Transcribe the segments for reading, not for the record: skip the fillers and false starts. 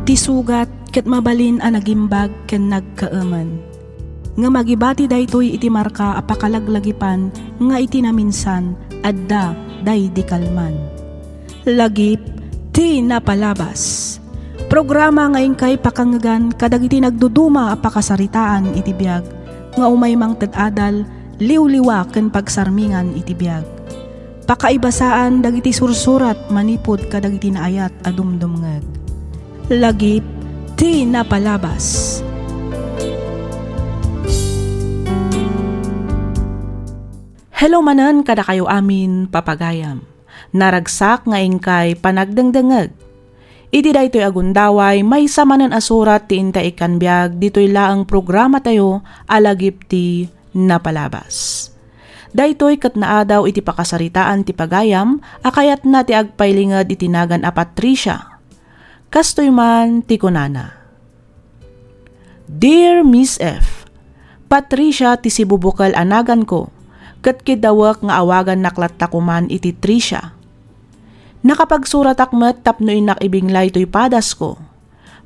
Iti sugat ket mabalin a nagimbag ken nagkaaman. Nga magibati daytoy iti marka a pakalaglagipan nga iti naminsan adda day di kalman. Lagip ti napalabas. Programa ngayon kay pakangagan kadagiti nagduduma a pakasaritaan iti biag nga umaymang ted-adal liwliwa ken pagsarmingan iti biag. Pakaibasaan dagiti sursurat manipod kadagiti naayat a dumdumngeg. Lagip ti napalabas. Hello manan kada kayo amin papagayam. Naragsak nga ingkay panagdengdengeg. Iti daytoy agundaway may samanan asurat ti inta ikanbiag ditoy laang programa tayo alagip ti napalabas. Daytoy ket naadaw iti pakasaritaan ti pagayam akayat na ti agpaylinged iti nagan a Patricia. Kastoy man ti kunana. Dear Miss F, Patricia ti sibubukal anagan ko. Ket kidawak nga awagan naklat takuman iti Tricia. Nakapagsurat akmet tapno inak ibinglay to'y padas ko.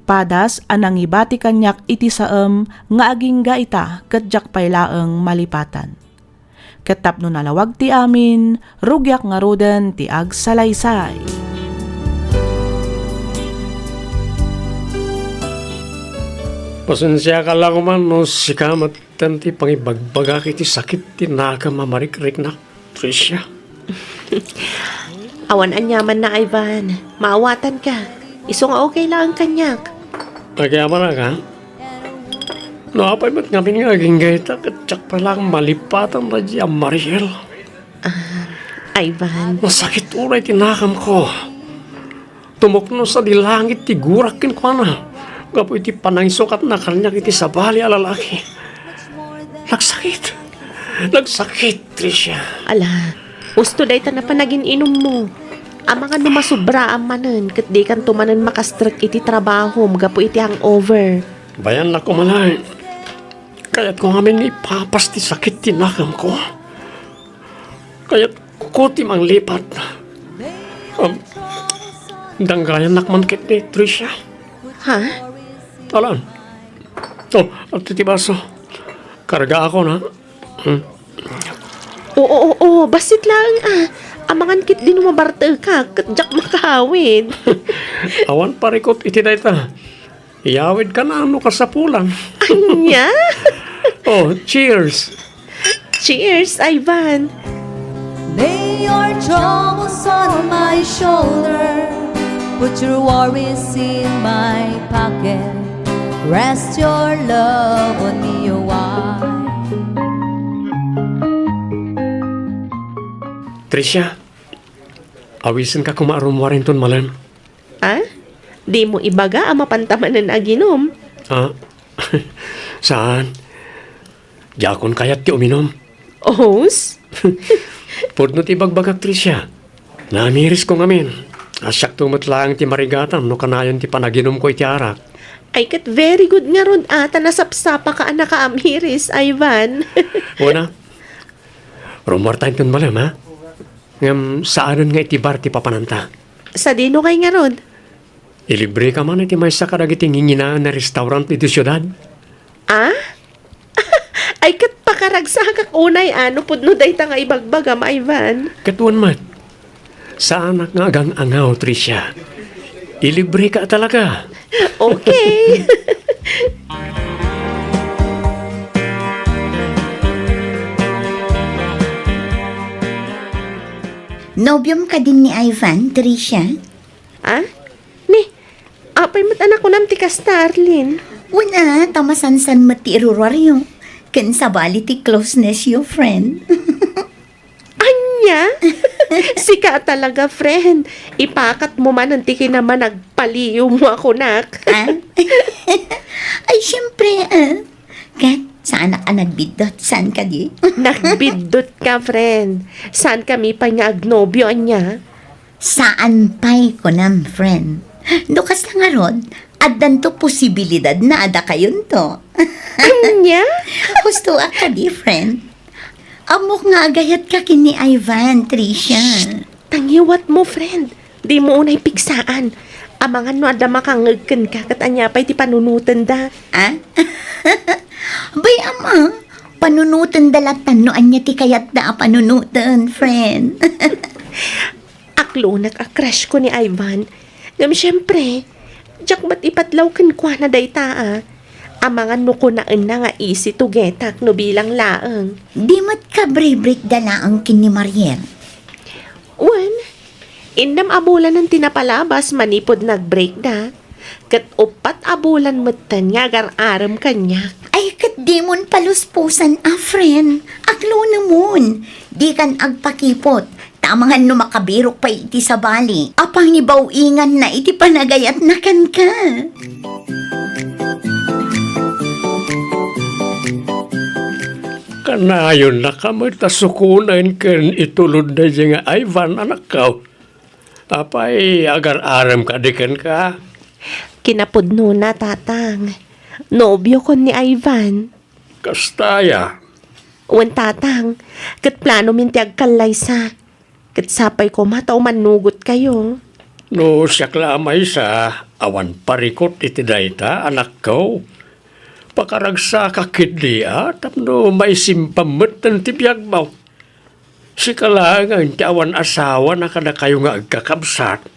Padas anang ibati kanyak iti saem nga aging gaita ket jak paylaeng malipatan. Ket tapno nalawag ti amin, rugyak nga roden ti agsalaysay. Pasensya ka lang man no sikamat tanti pangibagbaga kiti sakit ti nakamamarik-rik na Tricia. Awan anyaman na Ivan, maawatan ka. Iso nga okay lang ang kanyak. Nagyaman na ka? No apay ba't nga pinaging gaita katsak pa lang malipatan na diya Mariel. Ivan, Masakit uray tinakam ko. Tumukno sa dilangit ti gurakin ko na. Gapo iti panangisukat na kanyak iti sabali alalaki. Nagsakit, Tricia. ala, gusto day ta na panagin inom mo. Ang mga numasubra ang manen, kat di kan tumanen makastrek iti trabaho, gapo iti hangover. Bayan na kumalay. Kaya't kung amin ipapas ti sakit tinakam ko. Kaya't kukutim ang lipat. Danggayan nakman kit ni Tricia. Ha? Talan. At titibaso. Karga ako na. Oo, basit lang Amangan kit din umabarte ka, kat jak makahawid. Awan parikot iti dayta. Iyawid ka na ano ka sa pulang. Anya? Cheers. Cheers, Ivan. Lay your troubles on my shoulder, put your worries in my pocket, rest your love on me a while. Tricia, awisin ka kumarumwarin ton malam. Di mo ibaga ang mapantamanan aginom. Saan? Jakon kayat ti uminom. Ohos? Pudno ti bagbagak Tricia. Namiris ko ngamin. Asyak tumatlaang ti marigatan no kanayon ti panaginom ko iti arak. Ay kat very good nga ron ata nasapsapa ka anak ka amiris, Ivan. Una, rumwartahin ton malam ha? Ngam saanan nga iti bar ti papananta. Sa dino kay nga ron? Ilibre ka man iti may sakarag iti nginginaan na restaurant iti syudad. Ay kat pakaragsakak unay pudno day ta nga ibagbaga ma Ivan. Katuan mat, sa anak nga agang angaw, Tricia. Ilibre ka talaga. Okay. Nobyom ka din ni Ivan, Tricia? Ni, apay mat anak ko nam ti ka Starlin. Wala, tamasansan mati iruraryo. Kan sabali ti closeness yo, friend. Anya? Sika talaga, friend. Ipakat mo man ang tiki naman nagpaliw mo ako, nak. Ay, syempre, Kat, saan ka nagbidot? Saan ka di? Nagbidot ka, friend. Saan kami pa nga agnobyo anya? Saan pa'y ko nam, friend? Dukas na nga rod, adan to posibilidad na ada kayon to. Anya? Gusto ka di, friend? Amok nga agayat ka kini Ivan, Tricia. Tangiwat mo, friend. Di mo unay pigsaan. Amangan no ada makangagkan ka kat anya pa iti panunutan da. Ah? Bay, ama, panunutan dalatan no anya ti kayat da panunutan, friend. Aklo nag-crush ko ni Ivan. Ngam syempre, jak ba't ipatlaw kan kwa na dayta Amangan no ko na nga easy to get no bilang laang. Di mat ka break dala ang kini Mariel. Wan, indam abulan ng tinapalabas manipod nag-break na. Kat upat abulan matan nga aram kanya. Ay, kat di mon paluspusan, friend. Aglo na mon. Di kan agpakipot. Tamangan no makabirok pa iti sa bali. Apang ibawingan na iti panagayat na kan ka. Kanayon na kami tasukunan ken itulod na dyan nga Ivan anak ka. Apay agar-aram ka dikan ka. Kinapudno na tatang. Nobyo ko ni Ivan. Kastaya. Wan tatang, kat plano minti agkalay sa. Kat sapay ko mataw manugot kayo. No siyak lamay sa awan parikot iti dayta anak ko. Pakaragsa kakit diya tapno may simpamot ng tibiyag mo. Si kalangan ti awan asawa na kada kayo nga agkakabsat.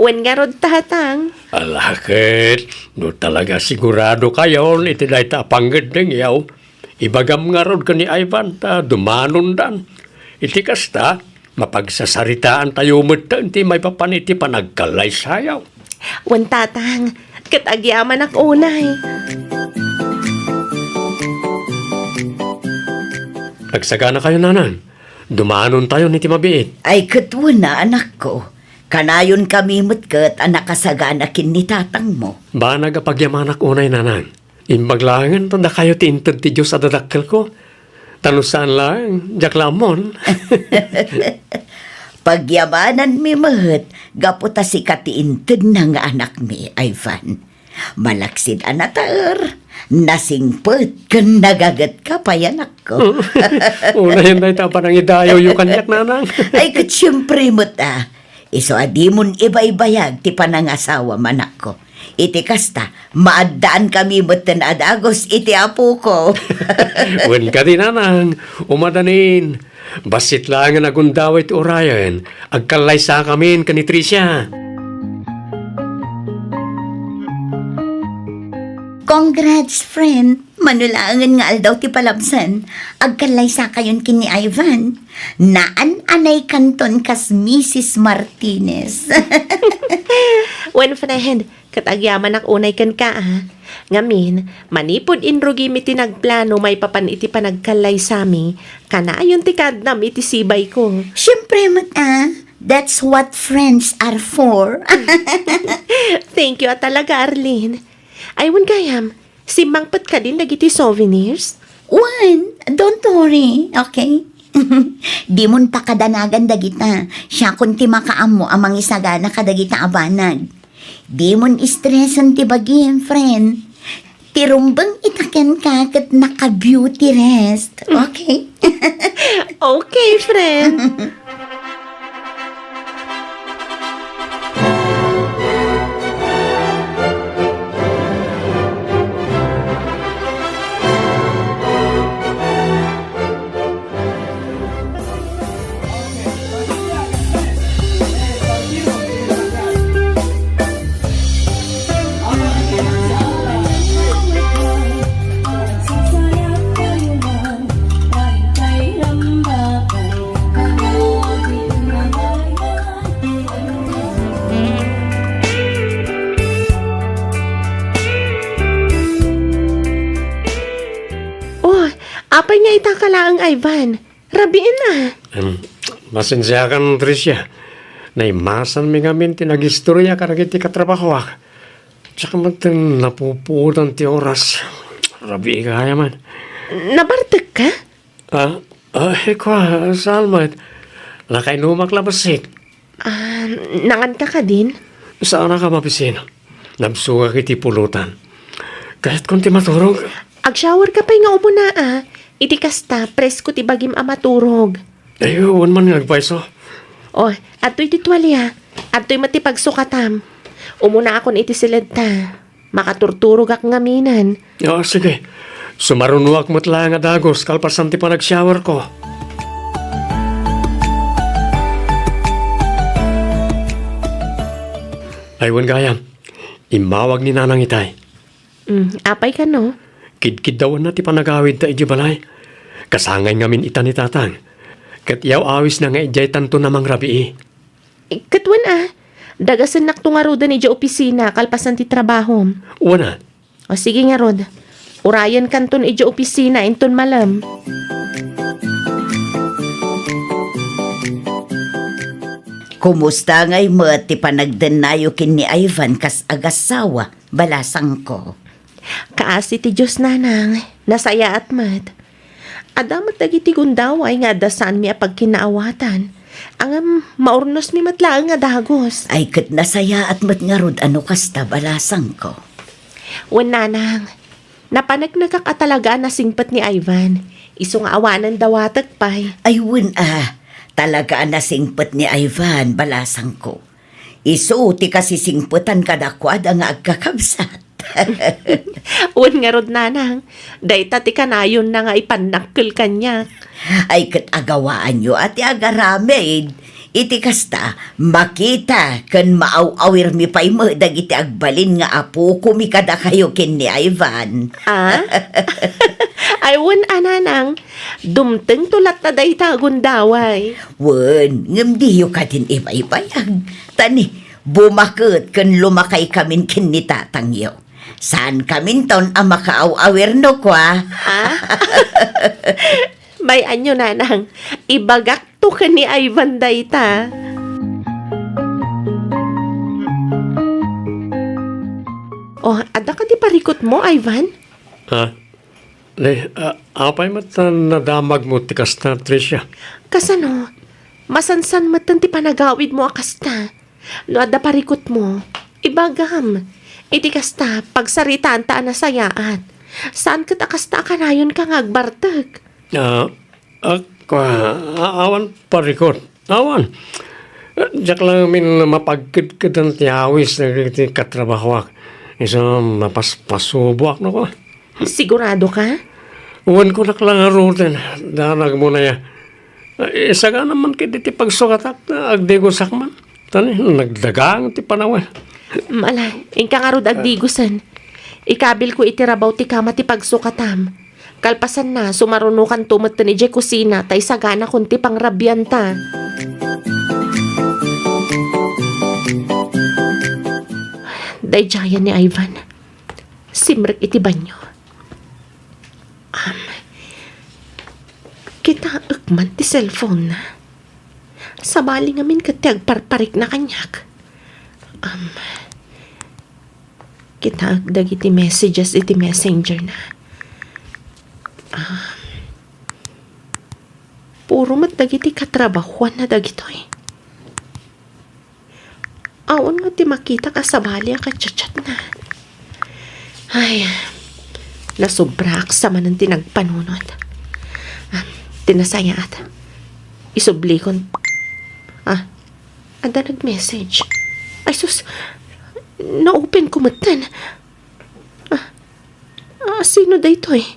Wan nga rod tatang. Alakit, no talaga sigurado kayo iti dayta panggad ng yaw. Ibagam nga rod ka ni Ivan ta dumanon dan. Iti kasta, mapagsasaritaan tayo mo ti may papaniti panagkalay sayaw. Wan tatang, kat agyaman ak unay. Nagsagana kayo nanan. Dumanon tayo ni Timabiit. Ay, katwa na, anak ko. Kanayon kami mutkat anak kasagana kin ni tatang mo. Ba nagapagyamanak unay nanan. Imbaglangan tanda kayo tiintad ti Diyos sa dadakkel ko. Tanusan lang, jaklamon. Pagyabanan mi mahet, gaputa si katiintad na nga anak mi, Ivan. Malaksid anataer, nasingpet, kan nagagat ka pa yanak ko. Una yun tayo parang idayo yung kanyak nanang. Ay, kat syempre mo't iso adimon ibay-bayag ti panangasawa manak ko. Iti kasta, maadaan kami mo't adagos iti apo ko. Wen ka din nanang, umadanin. Basit lang nga nagundaway ti Orion. Agkalay sa kami ka ni Tricia. Congrats, friend. Manulangan nga aldaw ti palabsan. Agkalay sa kayon kini Ivan. Naan-anay kanton kas Mrs. Martinez. Wan friend, kat agyaman ak unay kan ka Ngamin, manipod inrugi mi tinagplano may papan iti panagkalay sami. Kanayon ti kadnam iti sibay ko. Siyempre, that's what friends are for. Thank you talaga, Arlene. Aywan kayam, simangpat ka din dagiti souvenirs? One, don't worry, okay? Di mon pakadanagan dagita. Siya kunti makaam mo amang isagana kadagita abanag. Di mon istresan ti bagim, friend. Tirumbang itaken ka kat naka-beauty rest. Okay? Okay, friend. Apay nga itakalaang Ivan. Rabiin na. Masensya kan Tricia. Naimasan mi ngamin tinagistorya karagiti katrabaho ak. Tsaka magtan napuputan ti oras. Rabi kaya man. Nabartag ka? Kwa, Salmat. Lakay numaklabasit. Nangan ka din? Saan ka mapisin? Nabsuga kiti pulutan. Kahit kunti maturog. Ag-shower ka pa nga upo na Iti kasta, presko ti bagim amaturog. Ayun man nga agpaiso. Oh, ato iti tuwalya. Adto'y matipagsukatam. Umuna akon iti silid ta. Makaturturog ak ngaminan. O, sige. Sumarunuak mo't lang nga dagos kalpasan ti pa nag-shower ko. Aywan gayam, imawag ni nanang itay. Apay ka no? Kidkid daw na ti panagawid ta iji balay. Kasangay ngamin ita ni tatang. Kat yaw awis na nga ijay tanto namang rabii. Katwan dagasan naktungaroda ni Diyo opisina kalpasan ti trabaho. Wana, O sige nga rod, urayan kanton Diyo opisina inton malam. Kumusta ngay mo ti panagdenayo kin ni Ivan kas agasawa, balasang ko. Kaasi ti Diyos nanang, nasaya at mat. Adamat dagiti gundaway nga dasan mi apag kinaawatan. Ang maurnos mi matlaang nga dagos. Ay kat nasaya at mat nga rod ano kasta balasang ko. Wan nanang, napanagnagakatalaga na singpat ni Ivan. Iso nga awanan dawatag pay. Ay talaga na singpet ni Ivan, balasang ko. Isu ti kasi singpetan kadakwad ang agkakabsat. Wan nga rod nanang, dayta ti kanayon na nga ipanakkel kanya. Ay kat agawaan nyo at agaramid. Iti kasta, makita kan maaw-awir mi pay mo dagiti agbalin nga apo kumikada kayo kin ni Ivan. Ay wan ananang, dumteng tulat na dayta gundaway. Wen, ngem diyo ka din ibay-bayag. Tani, bumakot kan lumakay kamin kin ni tatang yo. Saan kamin ton ang makaaw-awir no kwa? May anyo nanang, ibagak to ka ni Ivan dayta. Oh, ada ka di parikot mo, Ivan? apay mat nadamag mo ti kasta, Tricia. Kasano, masansan matan ti panagawid mo akasta. No, ada parikot mo, ibagam. Iti kasta, pagsaritaan ta na sayaat. Saan ka takasta kanayon ka ngagbartag? Awan parikot. Awan. Diyak lang min mapagkid ang tiyawis na katrabahwak. Isang mapaspasubuak na ko. Sigurado ka? Uwan ko naklang arutin. Danag mo na ya. Isa ka naman kiti pagsukatak na agdegosak man. Tani, nagdagang ti panawan. Malay, ingka nga rod agdigusan. Ikabil ko itirabaw ti kama ti pagsukatam. Kalpasan na, sumarunukan tumot ni Jay kusina, tay sagana kunti pang rabyanta. Dayjaya ni Ivan. Simrek iti banyo. Kita agman ti cellphone na. Sabali ngamin kati agparparik na kanyak. Kita agdag iti messages iti messenger na. Puro matdag iti katrabahuan na dagitoy. Awan nga ti makita ka sabali ka chat na. Ay, nasubrak sa man ang tinagpanunod. Tinasayat. Isublikon. Ada nag-message. Ay sus, na-open ko matan. Sino da ito eh?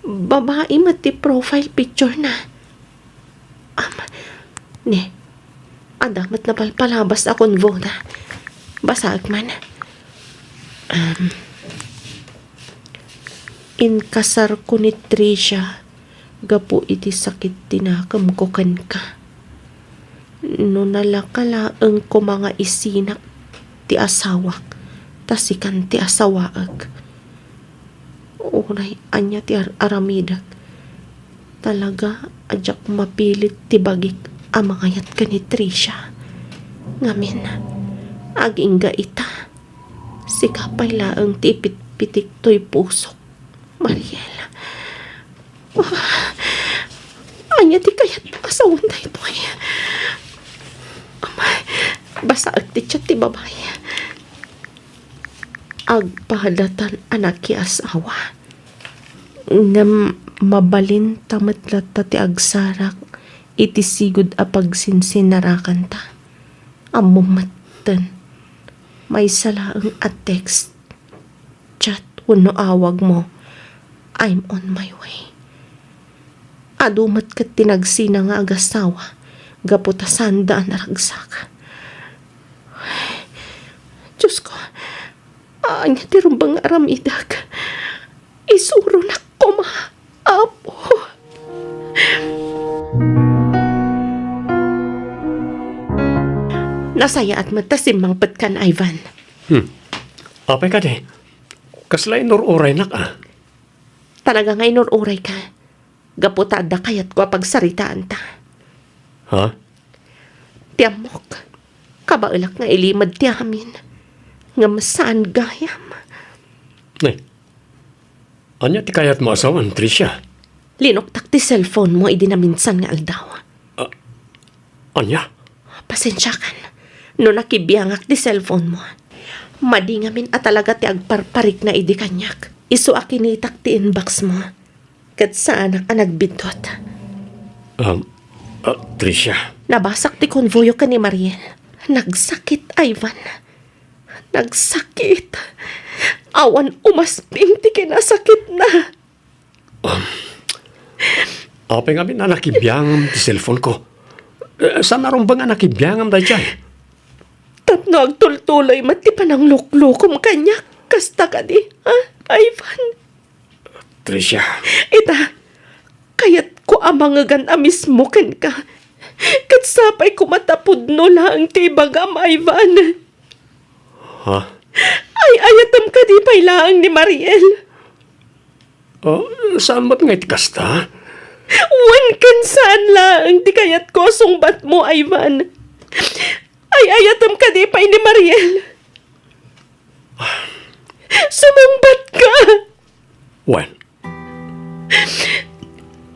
Babae mati profile picture na. Adamat na palpalabas akong voda. Basag man. Inkasar ko ni Tricia. Gapo iti sakit tinakam ko kan ka. No nalakalaang ko mga isinak ti asawak. Tasikan ti asawaag. Uray, anya ti aramidak. Talaga, adyak mapilit ti bagik amangayat ka ni Tricia. Ngamin, aging ita. Sikapay laang ti pitik to'y pusok. Mariela. Anya ti kayat asawan na ito ay. Basa agti siya ti babae. Agpahadatan anak ki asawa. Ngam mabalin tamatlat ti agsarak iti sigud a pagsinsinarakan ta. Amumatan. May salaang at text. Chat wano awag mo. I'm on my way. Adumat kat tinagsina nga agasawa. Gaputasan daan naragsak. Diyos ko, anya tirumbang aramidag. Isuro na ko apo. Nasaya at matasimmang patkan, Ivan. Apay ka de. Kaslay nururay na ka. Talaga ngay nururay ka. Gaputada kayat ko pagsaritaan ta. Ha? Tiamok, kabailak nga ilimad ti amin. Nga masaan gayam. Nay. Anya ti kayat mo asawan, Tricia? Linoktak ti cellphone mo idinaminsan nga aldaw. Anya? Pasensya kan. No nakibiyangak ti cellphone mo. Madingamin at talaga ti agparparik na idi kanyak. Isu akinitak ti inbox mo. Kat saan ang nagbintot. Tricia. Nabasak ti konvoyo ka ni Mariel. Nagsakit, Ivan. Nagsakit. Awan umasping ti kinasakit na. Apay nga na nakibiyangam ti cellphone ko. Saan narumbang nga nakibiyangam da dyan? Tapno agtultuloy mati pa ng luklukom kanya. Kasta ka di, ha, Ivan? Tricia. Ita, kayat ko amangagan amis mo ken ka. Katsapay ko matapod no lang ti bagam, Ivan. Ha? Ay, ayatam ka di pailaang ni Mariel. Saan mo't nga itikasta? Wan kan saan lang di kayat ko sungbat mo, Ivan. Ay, ayatam ka di pay ni Mariel. Sumungbat ka. When?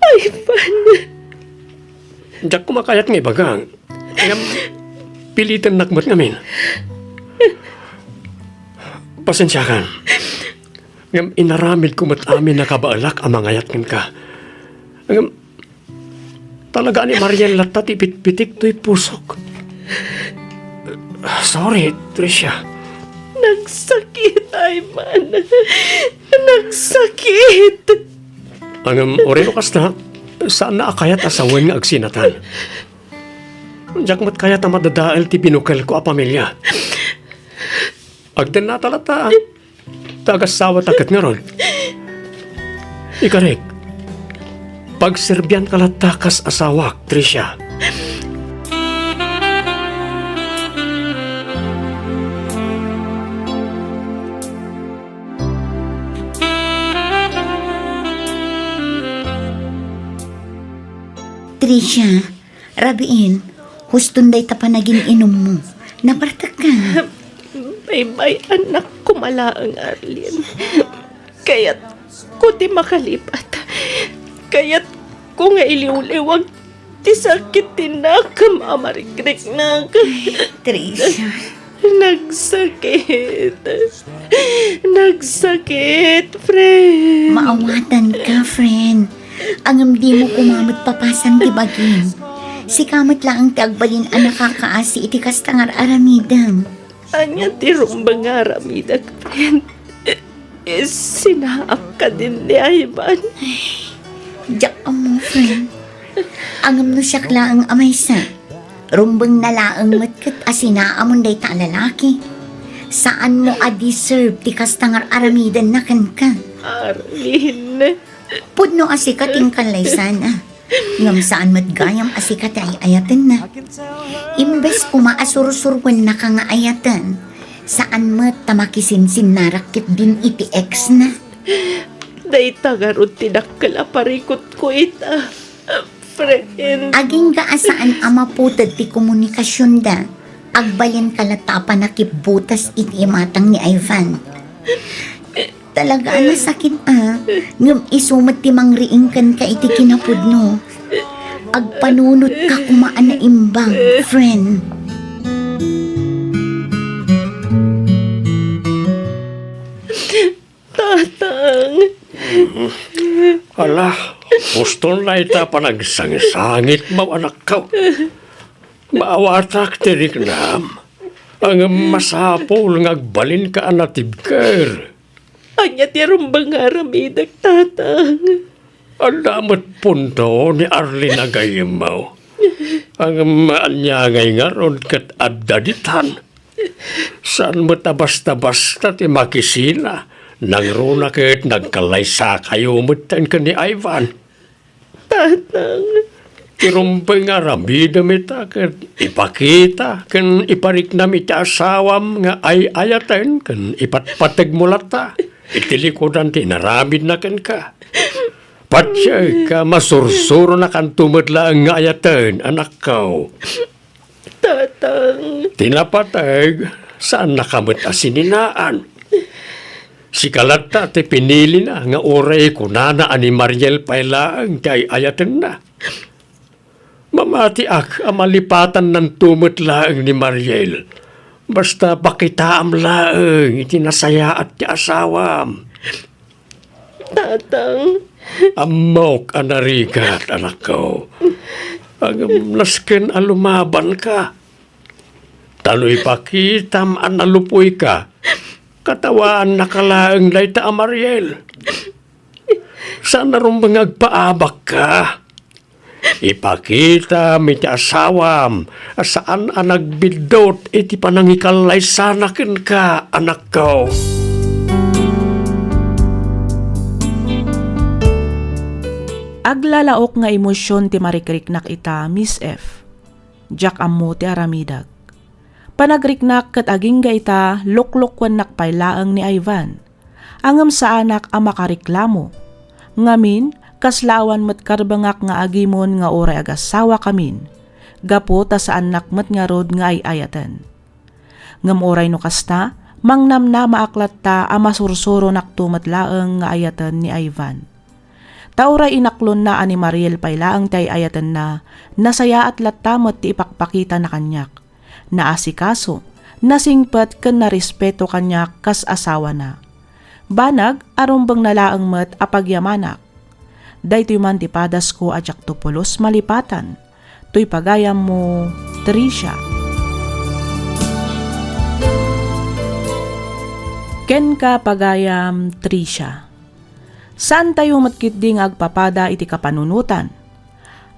Ivan. Diyak kumakayat nga ibagang. Ngam, pilitan nakmat ngamin. Pasensya kan. Ngam, inaramid kumat amin na kabaalak ang mga yatkin ka. Ngam, talaga ni Mariel latat ipit-pitik to'y pusok. Sorry, Tricia. Nagsakit, Ivan. Nagsakit. Ang oreno kasta, saan na akayat asawan nga agsinatan? Diyak mat kayat ang madadaal ti binukal ko a pamilya. Agdan na talata, tagasawa takat nga ron. Ikarek, pagserbyan kalatakas asawak, Tricia. Tricia, rabiin, huston day pa naging inom mo. Napartak ka. Bye-bye, anak ko malaang Arlene. Kaya't ko di makalipat. Kaya't ko nga iliw-liwag ti sakit tinakam amarikrik na. Tricia, Nagsakit. Nagsakit, friend. maawatan ka, friend. Ang di mo kumamot papasan ti bagin. Si kamot lang ang tiagbalin ang nakakaasi iti kastangar aramidam. Anya ti rumbang aramidag, friend. Sinaap ka din ni Ivan. Diyak mo, friend. Angam no siyak lang ang amay sa. Rumbang nalaang matkat asinaamon day ta lalaki. Saan mo a-deserve ti kastangar aramidan na kan ka? Arlene. Pudno asikating kalay sana. Ngam saan matgayam asikat ay ayatan na. Imbes kumaasursurwan na ka nga ayatan. Saan mo tamakisinsin narakit din iti ex na. Day tagarod tinakal aparikot ko ita. Friend. Aging ka asaan ama putad ti komunikasyon da. Agbalin kalatapan na kibutas iti matang ni Ivan. Talaga na sakit ngam isumat ti mangriing kan ka iti kinapudno. Agpanunot ka kumaan na imbang, friend. Tatang. Ala, gusto na ita pa nagsangit mo anak ka. Maawatak tiriknam. Ang masapol ngagbalin ka anatibker. Anya ti rumbang aramidag tatang. Ang damat punto ni Arlene Agayimaw. Ang maanyangay nga ron kat adaditan. Saan mo basta-basta ti makisina? Nang runa kat nagkalaysa kayo mutan ka ni Ivan. Tatang. Tirumpay nga ramida mita kat ipakita kan iparik na mita asawam nga ay ayaten kan ipatpatag mo lata. Itilikodan ti naramid na kan ka. Patsya ka masursuro na kan tumadla ang nga ayaten, anak ko. Tatang. Tinapatag, saan nakamot asininaan? Si Kalata ti pinili na nga oray ko na ani Mariel pailaang kay ayaten na. Mamati ak amalipatan ng tumutlaang ni Mariel. Basta pakitaam laang itinasaya at ti asawam. Tatang. Amok anarigat, anak ko. Ang nasken alumaban ka. Taloy pakitam analupoy ka. Katawaan nakalaang layta Mariel. Sana rin mangagpaabak ka. Ipakita mi ti asawam saan ang nagbidot iti panangikalay sanakin ka, anak ko. Aglalaok nga emosyon ti marikriknak ita, Miss F. Jack ammo ti aramidag. Panagriknak kat aging ga ita luklukwan nakpailaang ni Ivan. Angam sa anak ang makariklamo. Ngamin, kaslawan mat karbangak nga agimon nga oray agasawa kamin. Gapo ta sa anak mat nga rod nga ay ayatan. Ngam oray no kasta, mangnam na maaklat ta ang masursuro naktumatlaang nga ayatan ni Ivan. Tauray inaklon na ani Mariel pailaang tay ayatan na nasaya at latamot ti ipakpakita na kanyak. Naasikaso, nasingpat ken narespeto kanyak kas asawa na. Banag arumbang nalaang met apagyamanak. Daytoy man ti padas ko ajak tupulos malipatan. Toy pagayam mo, Tricia. Ken ka pagayam, Tricia. Saan tayo matkitding agpapada iti kapanunutan?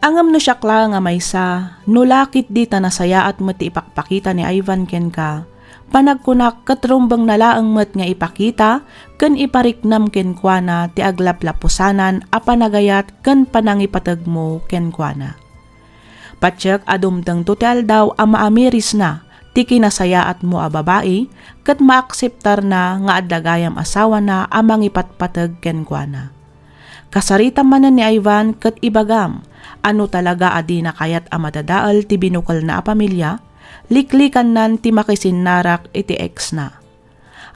Angam no syakla nga maysa, nulakit di tanasaya at mati ipakpakita ni Ivan ken ka, panagkunak katrumbang nalaang mat nga ipakita, ken ipariknam ken kuana ti aglaplapusanan a panagayat ken panangipatag mo ken kuana. Patsyak adumtang tutel daw a maamiris na, ti kinasayaat mo a babae, kat maakseptar na nga adagayam asawa na amang ipatpatag ken kuana. Kasarita manan ni Ivan kat ibagam, ano talaga adi na kayat a madadaal ti binukal na a pamilya, liklikan nan ti makisinarak iti ex na.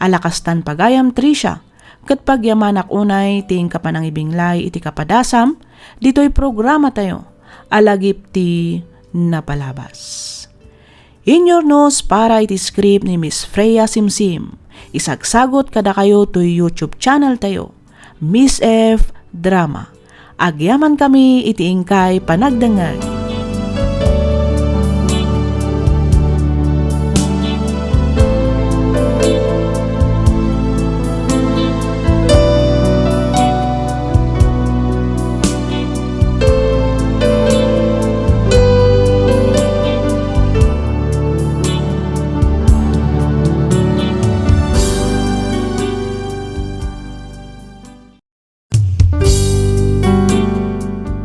Alakastan pagayam Tricia, kat pagyamanak unay ting kapanangibinglay iti kapadasam, dito'y programa tayo, alagip ti napalabas. In your nose para iti script ni Miss Freya Simsim. Isagsagot kada kayo to YouTube channel tayo, Miss F Drama. Agyaman kami iti ingkay panagdangag.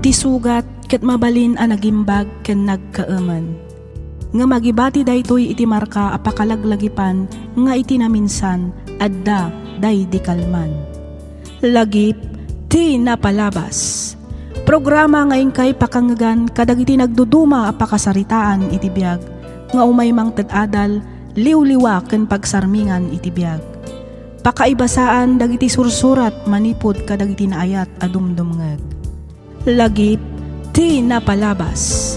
Tisugat ket mabalin a nagimbag ken nagkaeman. Nga magibati daytoy iti marka apakalaglagipan nga iti naminsan adda day di kalman. Lagip ti napalabas. Programa nga ingkay pakangagan kadagiti nagduduma apakasaritaan iti biag nga umaymang tadadal liwliwa ken pagsarmingan iti biag. Pakaibasaan dagiti sursurat manipod kadagiti naayat a dumdumngeg. Lagip ti napalabas.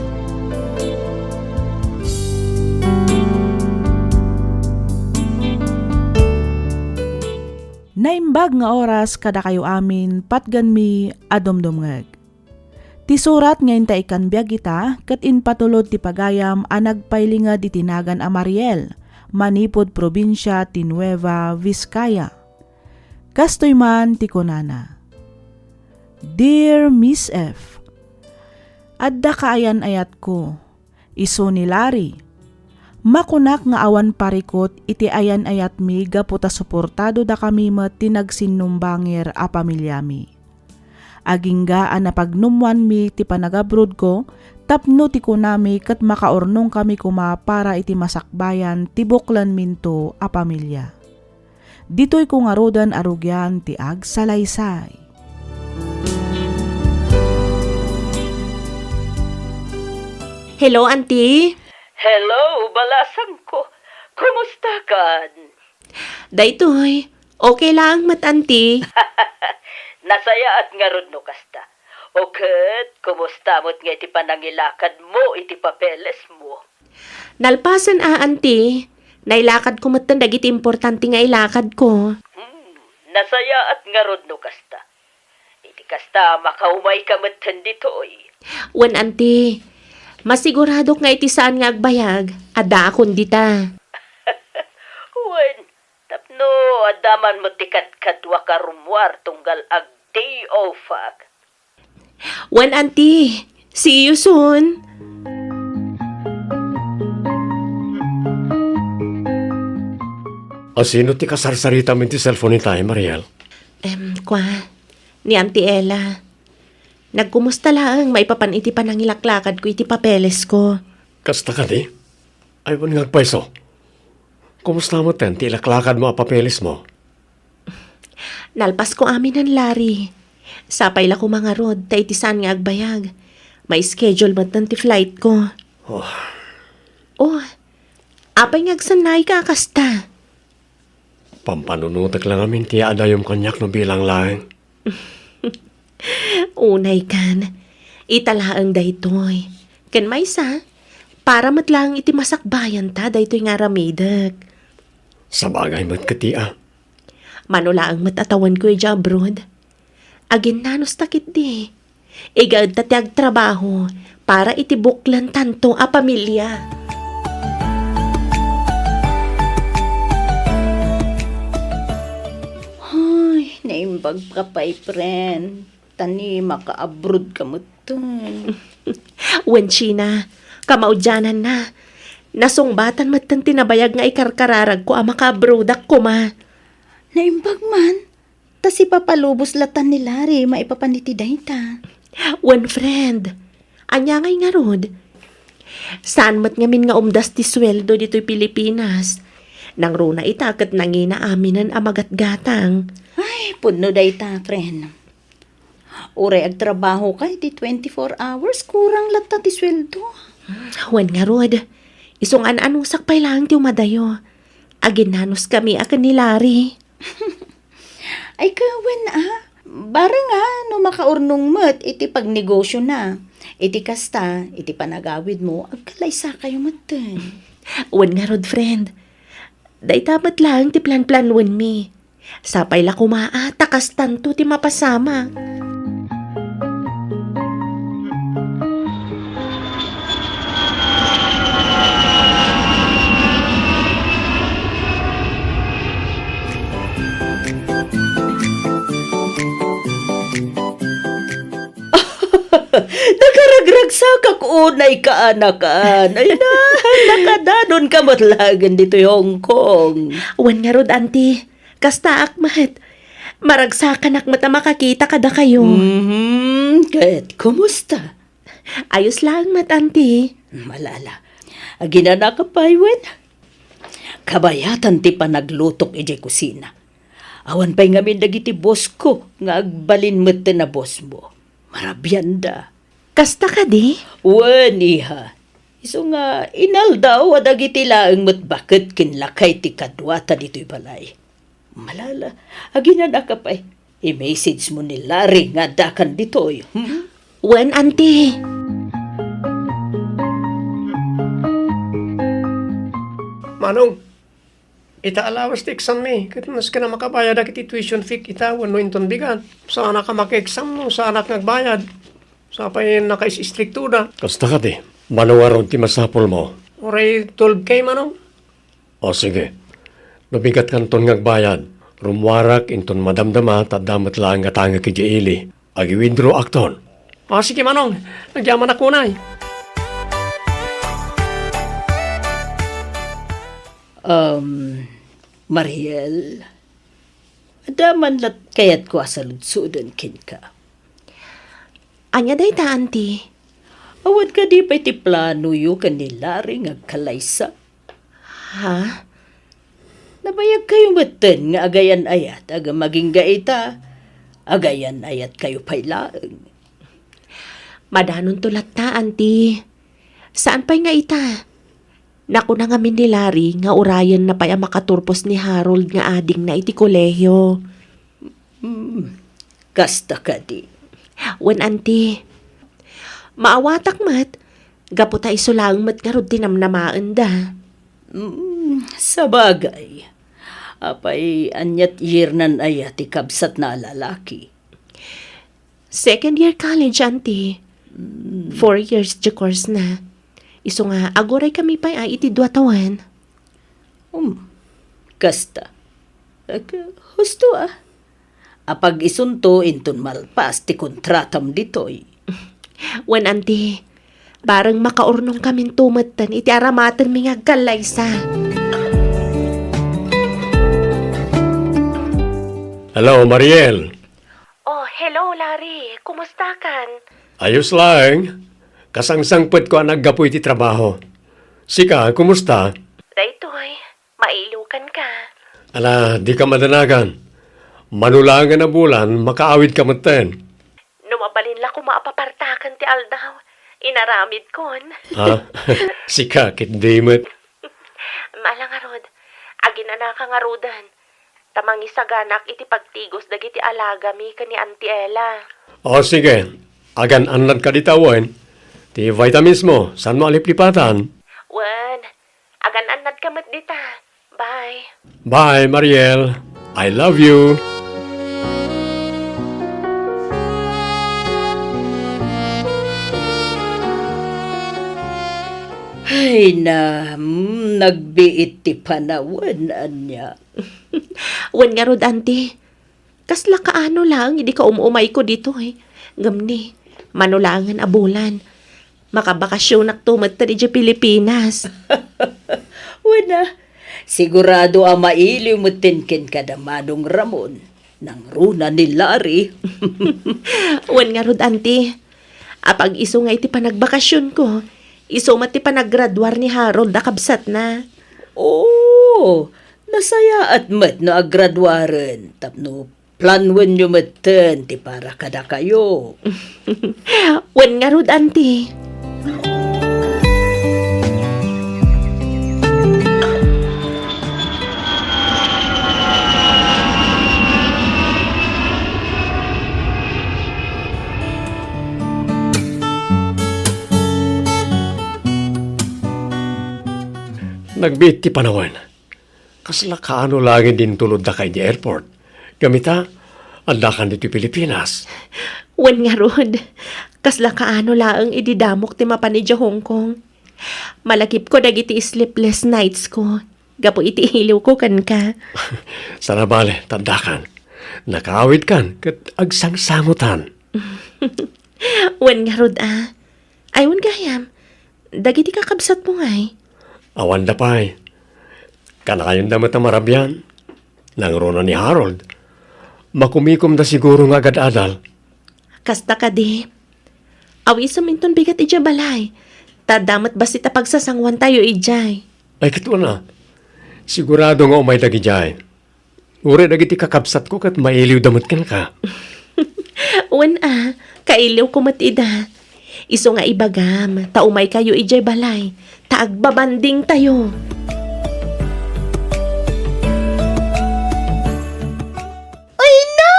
Naimbag nga oras kada kayo amin patgan mi adumdumngeg. Ti surat ngayon ta ikan biyag ita, kat inpatulod ti pagayam a nagpailingad itinagan a Mariel, manipod probinsya ti Nueva Vizcaya. Kastoy man ti kunana. Dear Miss F, adda kaayan ayat ko, iso ni Larry. Makunak nga awan parikot iti ayan ayat mi gaputa suportado da kami met tinagsinumbangir a pamilyami. Agingga a napagnumwan mi ti panagabrod ko, tapno ti kunami kat makaornong kami kuma para iti masakbayan ti buklan minto a pamilya. Dito'y kung arudan arugyan ti ag salaysay. Hello, auntie? Hello, balasan ko. Kumusta kan? Daytoy, okay lang mat, auntie. Nasaya at nga rod no kasta. O ket, kumusta mo't nga iti panangilakad mo, iti papeles mo? Nalpasan auntie. Nailakad ko mat dagiti importante nga ilakad ko. Nasaya at nga rod no kasta. Iti kasta makaumay ka mat ditoy. Wen, auntie, masigurado nga iti saan nga agbayag, ada akon dita. Wen, tapno adaman mo tikat kadwa karumwar tunggal ag day off ag. Wen, auntie, see you soon. Sino ti kasarsarita min ti cellphone ni tayo, Mariel? Kwa, ni Auntie Ella. Nagkumusta lang, maipapan iti panangilaklakad ko iti papeles ko. Kasta ka di? Ay, wan ngagpaiso. Kumusta mo ten, ti ilaklakad mo a papeles mo? Nalpas ko amin ng Larry. Sapay la ko mga rod, ta iti saan nga agbayag. May schedule mat ti flight ko. Oh, apay ngagsanay ka kasta. Pampanunutak lang amin ti adayom kanyak no bilang lang. Unay kan, italaang daytoy. Ken maysa, para matlang iti masakbayan ta daytoy nga ramidak. Sa bagay mo't katia. Manulaang matatawan ko iti abroad. Agin nanos takit di. Igad tatiag trabaho para itibuklan tanto a pamilya. Ay, naimbag ka pa'y friend. Tani, maka-abroad ka mo dun. Wenchina, kamaudyanan na. Nasungbatan matan tinabayag nga ikarkararag ko ama kabrodak ko ma. Naimbag man. Tas ipapalubos latan ni Larry, maipapanitiday ta. One friend, anya ngay nga rod. Saan mat ngamin nga umdas ti sweldo dito'y Pilipinas. Nang runa itakat nang inaaminan amagat-gatang. Ay, puno day ta, friend. Uray ag trabaho kay di 24 hours, kurang lata ti sweldo. Wan nga rod, isong anong sakpay lang ti umadayo. Aginanos kami akan ni Larry. Ay, kawan Bara nga, no makaurnong mat, iti pagnegosyo na. Iti kasta, iti panagawid mo, agkalaysa kayo matan. Wan nga rod, friend. Day tamat lang ti plan-planwan mi. Sapay la kumaa, takas tanto ti mapasama. Nakaragragsak ako unay ka anakan. Ay na, nakadanon ka matlagan dito yung Hong Kong. Wan nga rod, auntie. Kasta akmat. Maragsakan akmat na makakita kada kayo. Kahit, kumusta? Ayos lang, mat, auntie. Malala. Aginana ka pa, Iwen. Kabayatan ti pa naglutok ijay kusina. Awan pa'y ngamin dagiti boss ko, nga agbalin mo't na boss mo. Marabyan da. Kasta ka di? Wan, iha. Iso nga, inal daw, adagiti laang mo't bakit kinlakay ti kadwata dito'y balay. Malala, aginana ka pa'y. I-message mo ni Larry nga dakan dito'y. Wan, auntie. Manong, itaalawas ti exam mi. Kaya ka na makabayad akit tuition fee kita, wano inton bigan. Saan ka maki-exam mo, saan ka nagbayad. Sapay nakais-istrikto na. Kasta ka di, manawaron ti masapol mo. Oray 12K manong. O sige, nabigat kanton ngagbayad. Rumwarak inton madamdama tadamat lang nga tanga ki Ili. Agi withdraw akton. O sige manong, nagyaman ako na. Mariel, adaman lat kayat ko asaludsudan kin ka. Anya day ta, auntie? Awad ka di pa iti plano yu kanilaring agkalaysa. Ha? Nabayag kayo matan nga agayan ayat, aga maging gaita, agayan ayat kayo pailaeng. Madanon tulat ta, auntie. Saan pa'y nga ita? Naku na nga min ni Larry nga urayan na pa'y makaturpos ni Harold nga ading na iti kolehyo. Kasta ka di. Wen, auntie. Maawatak mat. Gapo ta isulang mat nga rod tinamnamaan da. Sa bagay, apay anyat yirnan ayat ikabsat na lalaki. Second year college, auntie. 4 years di course na. Iso nga, agoray kami pa'y ay iti 2 tawan. Kasta. Husto Apag isunto inton malpas ti kontratam ditoy. Wen, auntie. Barang makaurnong kamin tumatan iti aramatan mi nga galaysa. Hello, Mariel. Oh, hello, Larry. Kumusta kan? Ayos lang. Kasangsangpet ko ang naggapoy ti trabaho. Sika, kumusta? Daytoy, mailukan ka. Ala, di ka madanagan. Manulangan na bulan, makaawid ka maten. Numabalin la ko maapapartakan ti aldaw. Inaramid kon. Ha? Sika, kitdimit. Malangarod, agina ka ngarudan. Tamang isaganak iti pagtigos dagiti alaga mi kani Auntie Ella. O sige, agan anlad ka ditawan. Ti vitamins mo, saan mo aliplipatan? Wen, agan-anad ka mat dita. Bye. Bye, Mariel. I love you. Ay na, nagbiit ti panawan anya. Wen nga rod, auntie. Kasla kaano lang, hindi ka umumay ko dito eh. Gamni, manulangan abulan. Makabakasyon tumat ta di Pilipinas. Wala, sigurado mailiw mo tinkin kada Manong Ramon. Nang runa ni Larry. Wen nga rod, auntie. Apag iso nga iti panagbakasyon ko, iso mati panaggraduar ni Harold nakabsat na. Oh, nasaya at mat na agradwaren. Tapno, planwen nyo maten ti para kada kayo. Wen nga rod, auntie. Nagbit ti panawan. Kasla kaano lagi din tulod da kay di airport. Gamita, andakan dito Pilipinas. Wen nga rod. Kasla kaano laang ididamok ti mapanidya Hong Kong. Malakip ko dagiti sleepless nights ko. Gapo iti iliw ko kan ka. Sana bale, tandakan. Nakaawid kan, kat agsangsamutan. Wen nga rod Aywan gayam. Dagiti kakabsat mo ngay. Awan da pa'y. Kana kayong damat na marabyan. Nang rona ni Harold. Makumikom da siguro nga agad-adal. Kasta ka di. Awisam inton bigat ija balay. Tadamat basi ta pagsasangwan tayo ijay. Ay katwa na. Sigurado nga umay dagi jay. Ure dagiti kakabsat ko kat mailiw damot kan ka. Wen kailiw ko matida. Iso nga ibagam, taumay kayo ijay balay. Taagbabanding tayo. Uy na!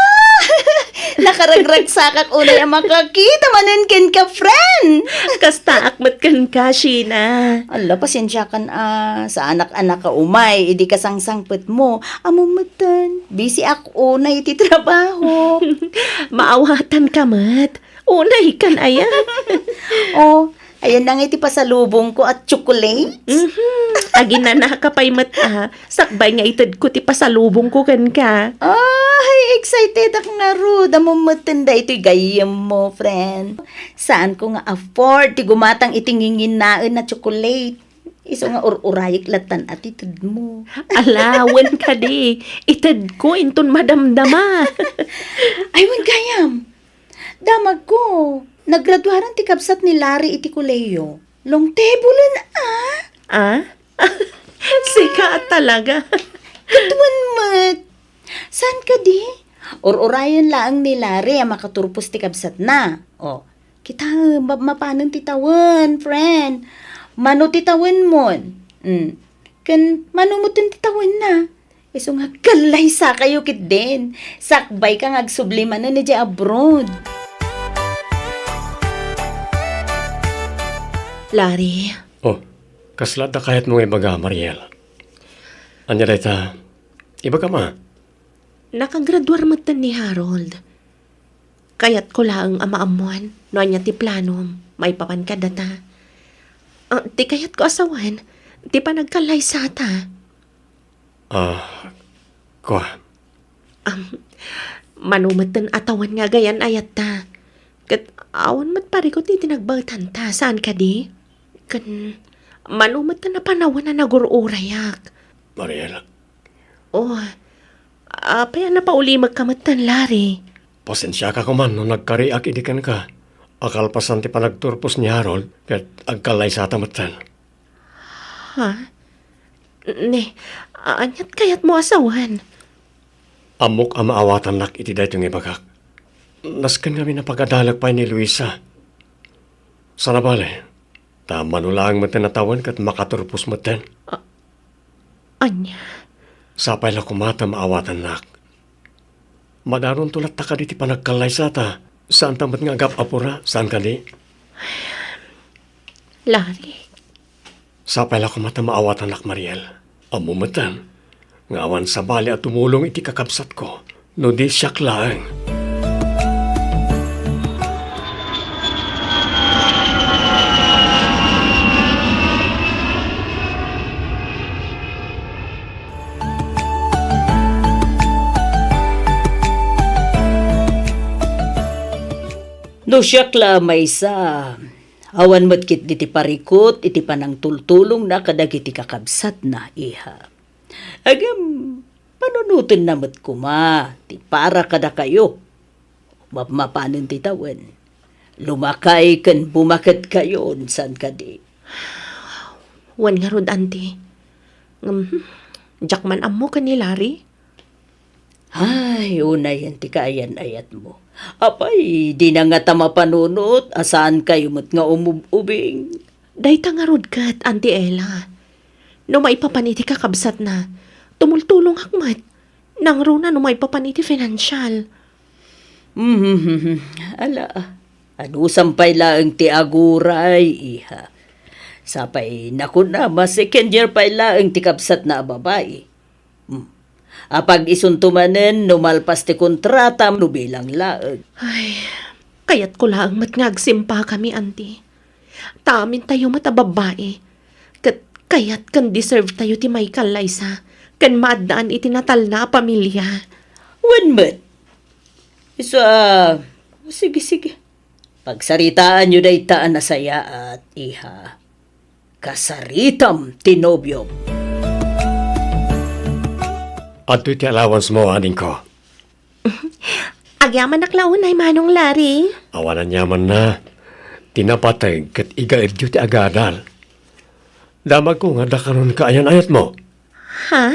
Nakaragrag sakak unay ang makakita maninkin ka, friend! Kasta akmat kan ka, Sheena. Ala, pasensya kan sa anak-anak ka umay, idi ka sangsangpet mo. Amumatan, busy ako unay iti trabaho. Maawatan ka, mat. Unay kan aya. Oh, ayan na nga iti pasalubong ko at chocolate. Agi na nakapay mata. Sakbay nga itad ko ti pasalubong ko kan ka. Ay, excited ako nga ro. Damo matanda ito'y gayam mo, friend. Saan ko nga afford ti gumatang itingingin naan na chocolate. Iso nga urayik latan at itad mo. Alawan ka di. Itad ko inton madamdama. Ay, wan gayam. Damag ko. Naggraduaran ti kapsat ni Larry iti kuleyo. Long table na Ah? Sika talaga. Katuan mat. Saan ka di? Or-orayan laang ni Larry ang makaturpos ti kapsat na. O, kita mapanan titawan, friend. Mano titawan mon. Kan mano mo titawan na. Iso nga kalay sa kayo kit din. Sakbay ka nga agsubliman na ni di abroad. Larry, Oh, kaslada kahit mong ibaga, Mariel. Anya dayta, ibaga ma. nakagraduar matan ni Harold. Kayat ko lang amaamuan, no anya ti plano, may papan ka data. Ti kayat ko asawan, ti pa nagkalay sa ta. Ko, Manumatan atawan nga gayan ayat ta. Kat awan mat pare ko ti tinagbagtan ta, saan ka di? Kan manumatan na panawan na nagururayak. Mariel, Oh, apaya na pauli magkamatan, Larry. pasensya ka ko man nung nagkariak idikan ka. Akalpasan ti panagturpos ni Harold kat agkalay sa tamatan. Ha? Ne, anyat kayat mo asawan. Amok ang maawatan nak iti daytong ibagak. Naskan kami na pagadalag pa ni Luisa. Sana bale, tama nulang matinatawan kat makaturpos matan. Anya? Sapay la kumata maawatan nak. Madaron tulat ta ka di ti panagkalay sa ta. Saan tamat nga agap apura? Saan ka di? Larry, Sapay la kumata maawatan nak, Mariel. Amumatan. Ngawan sa bali at tumulong iti kakabsat ko. No di siyak lang. No siyak la may sa. Awan mo't kit iti parikot, iti panang tultulong na kadagiti kakabsat na iha. Agam, panunutin na mo't kuma, ti para kada kayo. Mapanin ti tawan. Lumakay kan bumakat kayo, san ka di. wan nga rod, auntie. Jakman amo ka ni Larry? Ay, unay yan ti kaayan ayat mo. Apay, di na nga tama panunot, asaan kayo mo't nga umubing. Dayta nga rod kat, Auntie Ella. No maipapaniti ka kabsat na, tumultulong hakmat. Nang runa no maipapaniti financial. Ala, ano sampay laang ti aguray, iha. Sapay, naku na, mas second year pa laang ti kapsat na babae. Apag isuntumanen, numalpas ti kontrata, nubilang laag. Ay, kayat ko lang matngagsimpa kami, Auntie. Tamin tayo matababae. Kayat kan deserve tayo ti Michael Liza. Kan maadaan itinatal na pamilya. One month. Sige. Pagsaritaan nyo day taan na saya at iha. Kasaritam tinobyo. At iti allowance mo, aning ko. Agyaman naklaon ay manong Larry. Awanan yaman na. Tinapatay kat igaedyo ti agadal. Damag ko nga dakaron ka ayan ayat mo. Ha?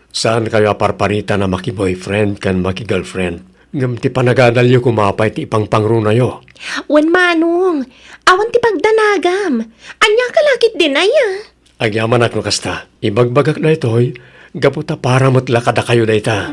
Saan kayo aparparita na maki-boyfriend kan maki-girlfriend? Ngam ti panagadal yo kumapay ti ipang pangruna yo. Wan manong. Awan ti pagdanagam. Anya kalakit din ay Agyaman at kasta. Ibagbagak na ito'y gaputa para matlakada kayo dayta.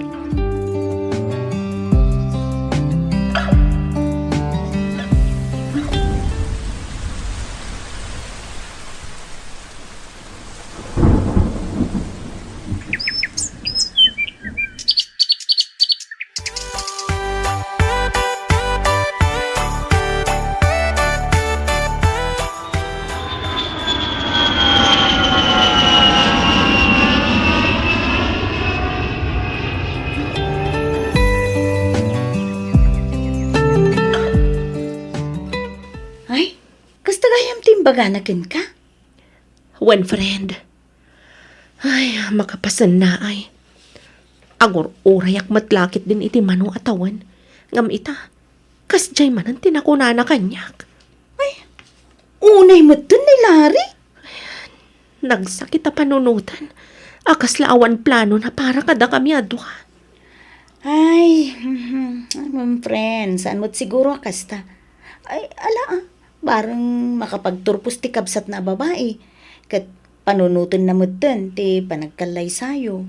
ibaganakin ka? One friend. Ay, makapasan na ay. Agor urayak matlakit din iti mano atawan. Ngam ita, kasjay man ang tinakuna na kanyak. Unay mo dun ni Larry? Nagsakit a panunutan. Akas laawan plano na para kada kami adwa. Ay, friend, saan mo't siguro kasta? Ay, barang makapagturpos ti kabsat na babae. Kat panunutan na mo dun, ti panagkalay sayo.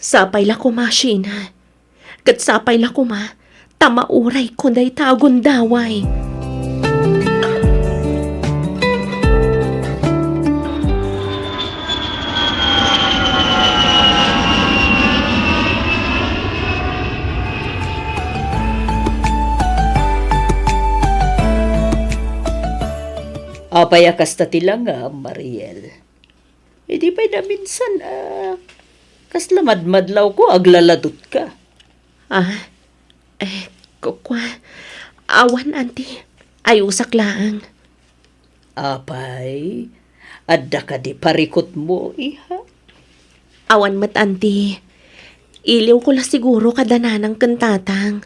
Sapay la kuma, Sheena. Kat sapay la kuma, tamauray ko day tagon daway. Apaya kasta tila nga, Mariel. Hindi pa na minsan, kas lamadmadlaw ko, aglaladot ka. Kukwa. Awan, auntie. Ay, usak lang. Apay, adda ka di parikot mo, iha. Awan mat, auntie. Iliw ko la siguro kadananang kantatang.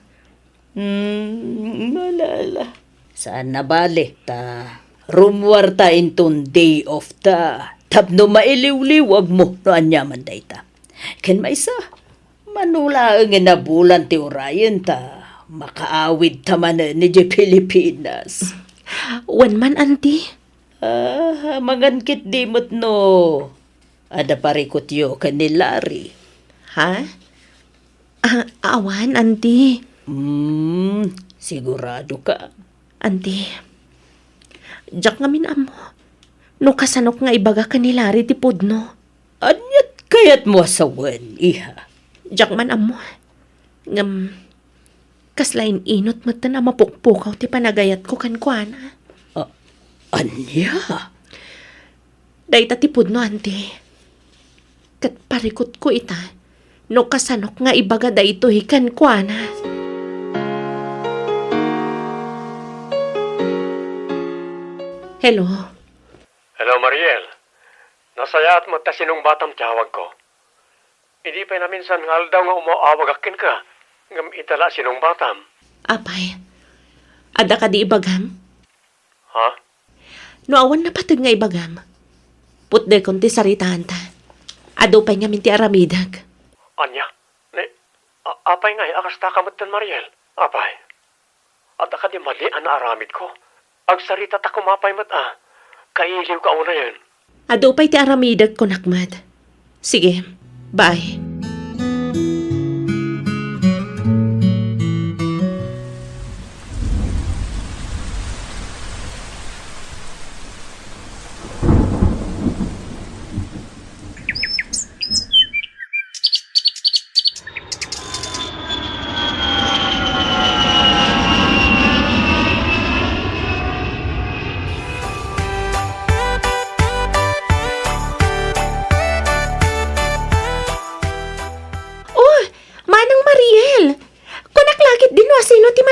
Malala. Saan na balik ta? Rumwarta intong day of ta. Tapno mailiw-liwag mo no anyaman day ta. Ken maisa, manula ang inabulan ti urayan ta. Makaawid ta man ni di Pilipinas. Wan man, auntie. Mangankit di mo't no. Ada parikot yo kanilari. Ha? Awan, auntie. Sigurado ka. Auntie. Diyak nga minamo. No kasanok nga ibaga kanilari ti pudno. Anyat kayat mo asawan, iha. Diyak man amo. Ngam, kaslain inot mo na mapukpukaw ti panagayat ko kankwana. Anya? Dahita ti pudno, auntie. Kat parikot ko ita. No kasanok nga ibaga da ito kankwana. Hello. Hello, Mariel. Nasayaat mo ta sinong batang tiyawag ko. Hindi pa na minsan ngal daw nga umaawag akin ka. Ngam itala sinong batam. Apay. Ada ka di ibagam? Ha? No awan na patag nga ibagam. Putde kon ti saritaan ta. Ado pa nga minti aramidag. Anya? Apay nga, akas ta kamatan, Mariel. Apay. Ada ka di mali ang aramid ko. Agsarita ta kumapay mat Kailiw ka una yan. Ado pa'y ti aramidag ko, nakmad. Sige, bye.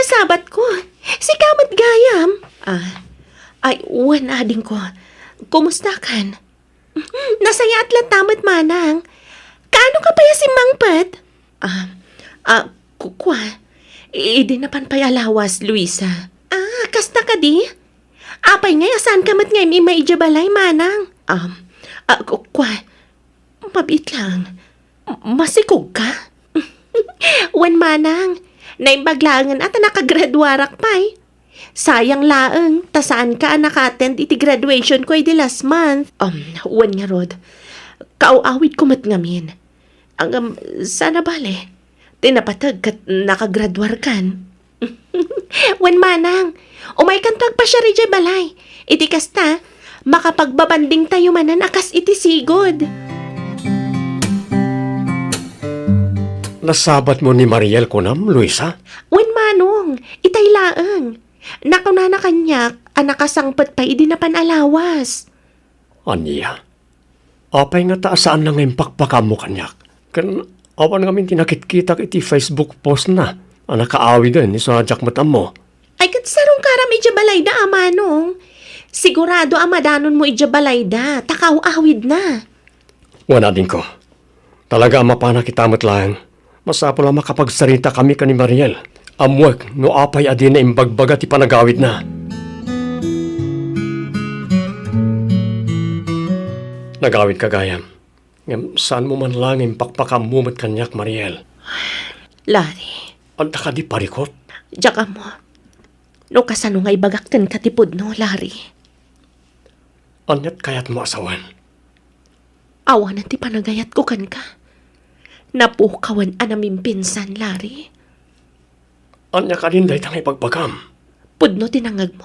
Sabat ko. Si kamat gayam. Ay, uwan ading ko. Kumusta kan? Nasaya at latamat manang. Kaano ka pa si Mangpat? Kukwa. Idi na pan payalawas, Luisa. Kasta ka di? Apay ngay, asan ka mat ngay may ijabalay manang? Kukwa. Mabit lang. Masikog ka? Wan manang. Naimbaglangan at nakagraduarak pa'y. Sayang laeng, tasaan ka nakattend iti graduation ko di last month. Wan nga rod. Kauawid ko matngamin. Sana bale. Tinapatag kat nakagraduar kan. Wan manang, umay kantag pa siya rin balay. Iti kasta, makapagbabanding tayo manan akas iti sigod. Nasabat mo ni Mariel kunam, Luisa? Wan manong, itay laeng. Nakuna na kanyak, anakasangpat pa idi na panalawas. Anya? Apay nga taasaan na ngayon pakpakam mo kanyak. Kan awan ngamin tinakit-kitak iti Facebook post na. Nakaawi din, isa jakmatam mo. Ay kat sarong karam iti balay da amanong. Sigurado amadanon mo ijabalay da, takaw awid na. Wala din ko. Talaga mapana kitamat lang. Masapo lang makapagsarita kami ka ni Mariel. Amwag no apay adin na imbagbaga ti panagawid na. Nagawid ka gayam. Ngam saan mo man lang impakpakamumot kanyak, Mariel. Lari, Anta ka di parikot. jaka mo. No kasano nga ibagakten katipod no, Lari. Anyat kayat mo asawan. Awan ti panagayat ko kan ka. Napukawan anaming pinsan, Lari. Anya ka din dahi tang ipagpagam. Pudno tinangag mo.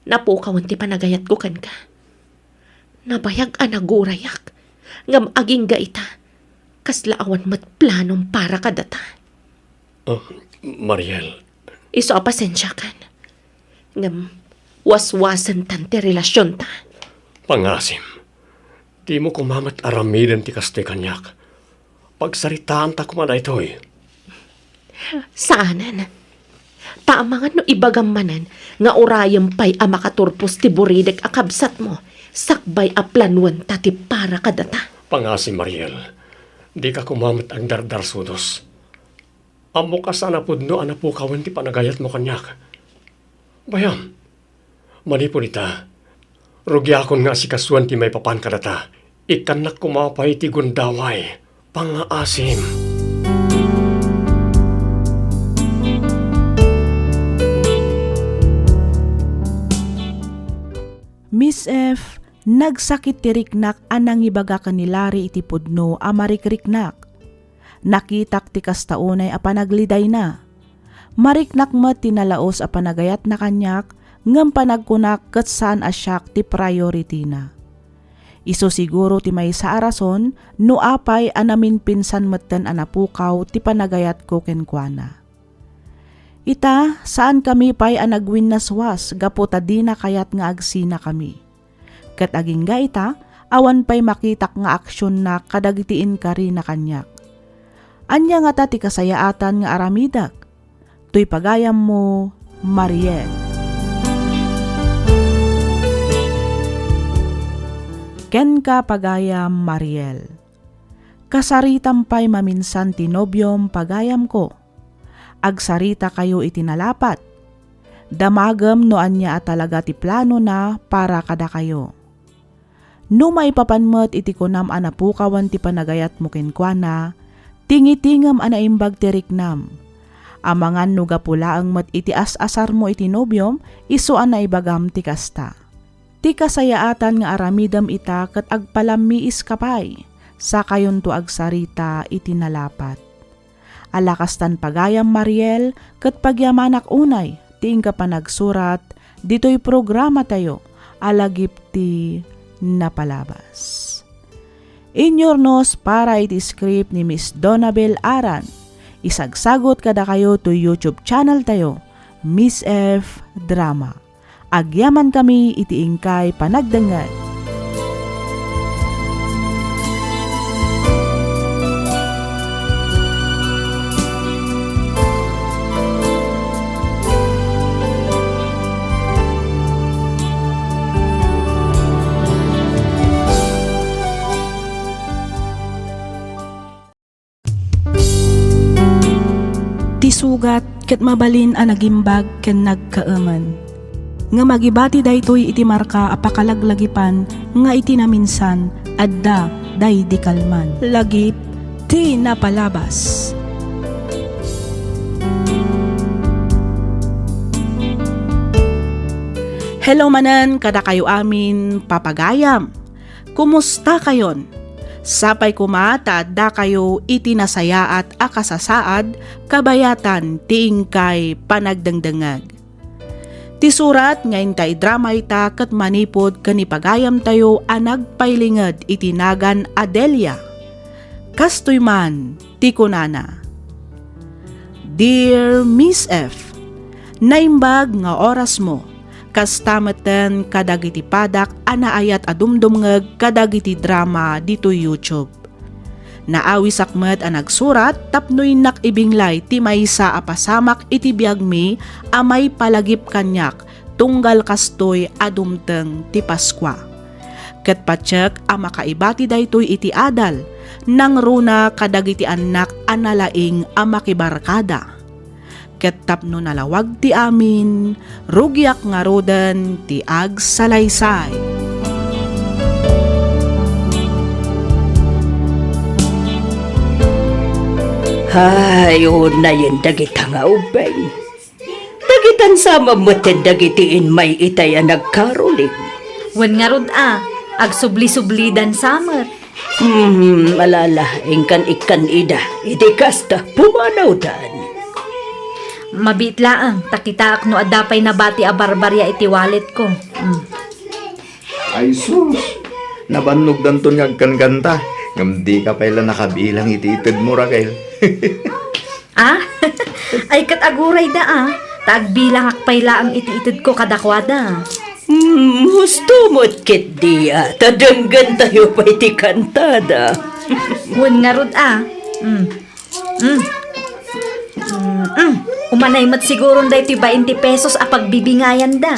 Napukawan ti panagayat ko kan ka. Nabayag anagurayak. Ngam aging gaita. Kaslaawan mat planong para kadata. Mariel, Iso apasensya kan. Ngam waswasan tante relasyon ta. pangasim. Di mo kumamat aramidan ti kaste kanyak. Pagsaritaan ta kumada ito'y. Saanan? Taamangan no ibagamanan nga orayam pa'y amakaturpos ti buridek akabsat mo. Sakbay a planuan tati para kadata. Pangasim, Mariel. Di ka kumamat ang dardarsudos. Amo ka sana pudno anapukawan ti panagayat mo kanyak. Bayam, manipon ita. Rugyakon nga si kasuan ti may papan kadata. Ikanak kumapay ti gundaway. Pangaasim. Miss F, nagsakit ti riknak anang ibaga kanilari iti pudno amarikriknak. Nakitak ti kastaunay a panagliday na. Mariknak met tinalaos a panagayat na kanyak ngem panagkunak ket saan asyak ti priority na. Iso siguro ti may sa arason no apay anamin pinsan metten anapukaw ti panagayat ko kenkwana. Ita, saan kami pa'y anagwin naswas, gapo di na kayat nga agsina kami. Kat aging ga ita, awan pa'y makitak nga aksyon na kadagitiin ka rin na kanyak. Anya nga ta ti kasayaatan nga aramidak. Tuy pagayam mo, Mariel. Ken ka pagayam, Mariel. Kasaritam pa'y maminsan tinobyom pagayam ko. Agsarita kayo itinalapat. Damagam no anya at talaga ti plano na para kada kayo. No may papanmet iti kunam anapukawan ti panagayat mo kenkwana, tingitingam anaimbag ti riknam. Amangan no gapula ang mat iti asar mo iti nobyom, iso anaibagam ti kasta. Ti kasayaatan nga aramidam ita kat agpalamiis kapay, sa kayon to agsarita itinalapat. Alakastan pagayam, Mariel, kat pagyamanak unay, tiing ka pa nagsurat, dito'y programa tayo, alagip ti napalabas. Inyornos para iti script ni Miss Donabel Aran. Isagsagot kada kayo to YouTube channel tayo, Miss F Drama. Agyaman kami iti ingkay panagdangag. Sugat ket mabalin a nagimbag ken nagkaaman. Nga magibati daytoy iti marka apakalaglagipan nga iti naminsan adda day di kalman. Lagip ti napalabas. Hello manan kada kayo amin papagayam. Kumusta kayon? Sapay kumata da kayo itinasaya at akasasaad kabayatan tiingkay panagdangdangag. Ti surat ngayon tay drama ita kat manipod kanipagayam tayo anagpailingad itinagan Adelia. Kastoy man ti kunana. Dear Miss F, naimbag nga oras mo. Kastameten kadagiti padak anaayat adumdumngeg kadagiti drama dito YouTube. Naawi sakmet ang nagsurat tapnoy nakibinglay ti maysa apasamak iti biag mi amay palagip kanyak tunggal kastoy adumteng ti Paskwa. Ket patsek a makaibati daytoy iti adal nang runa kadagiti anak analaing a makibarkada. Ket tapno nalawag ti amin, rugyak nga roden ti agsalaysay. Hay, na yun dagita nga ubay. Dagitan sama moten dagitiin may itay nagkaruling. Wen nga rod agsubli-sublidan summer. Malala, ingkan ikan ida, iti kasta, pumanaw daan. Mabitlaang, takitaak no adapay na bati a barbarya iti wallet ko. Ay sus, nabannog danton nga agkan-kanta. Ngam di ka pala nakabilang ititid mo, Raquel. Ay kataguray da tagbilang akpayla ang itiitid ko kadakwada. Husto mo't kit diya, tadanggan tayo pa iti kantada. Wen nga rod Umanay mat siguro da iti 20 pesos a pagbibingayan da.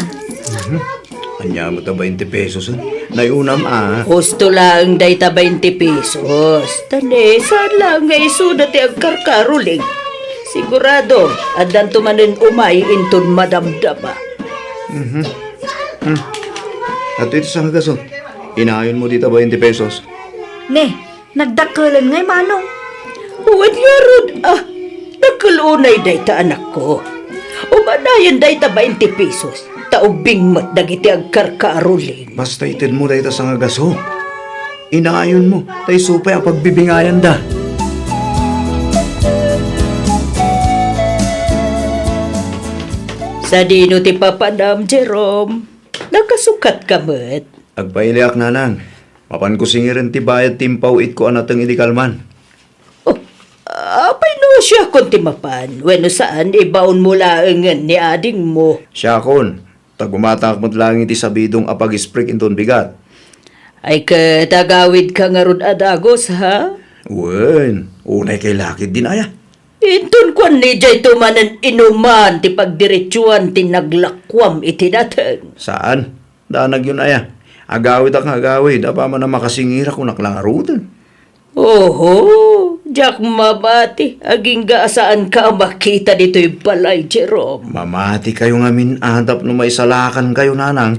Anya mo ta 20 pesos, nayunam Husto lang day ta 20 pesos. Tane, saan lang nga isuda ti agkarkaruling. Sigurado, adan tumanin umay inton madamdama. At ito sa hagaso, inayon mo dito 20 pesos. Ne, nagdakalan ngay manong. Huwag nga rod, nagkalunay day ta anak ko. Umanayan day ta 20 pesos. Taubing mat dagiti agkarkaruling. Basta itid mo dito sa hagaso. Inaayon mo, tay supay ang pagbibingayan da. Sa dino ti papadam, Jerome, nakasukat ka mat. Agpailiak na lang. Mapan ko singirin ti bayad timpaw it ko anatang idikalman. Apay no siya kung timapan. Weno saan, ibaon mo laangan ni ading mo. Siya kon, tagumatak mo't lang iti sabidong apag-sprik inton bigat. Ay katagawid ka nga ron adagos, ha? Wen, unay kay lakid din aya. Inton kwan ni jay tumanan inuman ti pagdiretsuan ti naglakwam iti dateng. Saan? Danag yun aya. Agawid ak agawid, apa man na makasingira kung naklangarutan. Oho, Jack mabati, aging gaasaan ka makita dito'y balay, Jerome. Mamati kayo nga minadap no may salakan kayo nanang.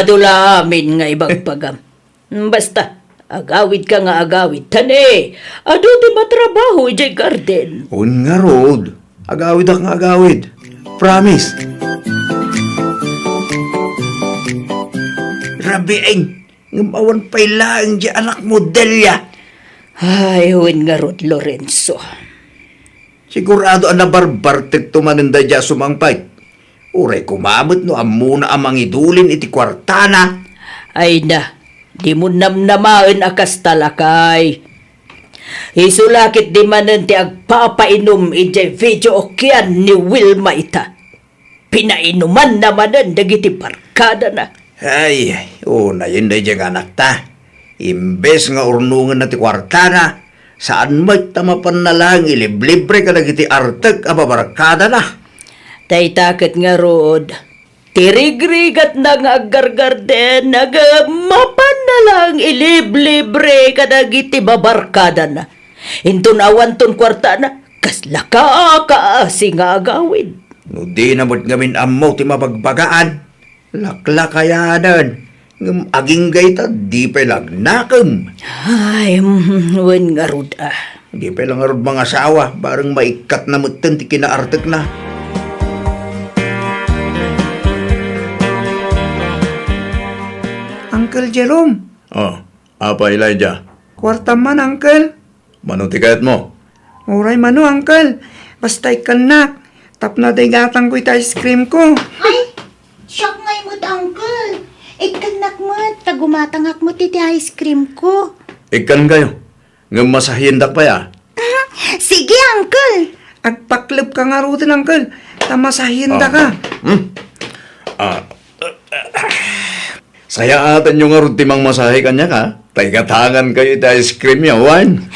Dula amin nga ibagpagam. Basta, agawid ka nga agawid. Tane, ado di matrabaho ijay garden. Un nga road. Agawid ak nga agawid. Promise. Rabieng, ngamawan pa'y lang di anak mo Delia. Ay, huwin nga rod, Lorenzo. Sigurado ang nabarbartek tumaninda dya sumangpay. Uray kumamot no amuna amang idulin iti kwartana. Ay na, di mo namnamaan akas talakay. Isulakit di manan ti agpapainom ijay video okyan ni Wilma ita. Pinainuman namanan dagiti barkada na. Ay, una yun na dyan anak ta. Imbes nga urnungan na ti kwartana, saan mo'y tamapan na lang iliblibre ka nagiti artag ababarkada na. Taytaket nga rod, tirigrigat na nga aggargarden, nagmapan na lang iliblibre ka nagiti babarkada na. Intun awan ton kwarta na, kasla kaasi nga agawid. No di na mo't ngamin amaw ti mabagbagaan. Lakla kayanan. Aging gayta, di pa lagnakam. Ay, wen nga rod Di pa lang arod mga asawa, barang maikat na mutan ti kinaartag na. Uncle Jerome, Oh, apa Elijah? kwarta man, Uncle. Mano ti kayat mo? Uray mano, Uncle. Basta ikanak. Tap na gatang ko ita ice cream ko. Ay, shock ngay mo't, uncle. Ikanak mo, tagumatangak mo titi ice cream ko. Ikan kayo. Nga masahindak pa ya. Sige, uncle. Agpaklip ka nga rutin, Uncle. Tamasahin da ka. Saya atan yung arod timang masahe kanya ka. Taygatangan kayo ita ice cream ya, wan.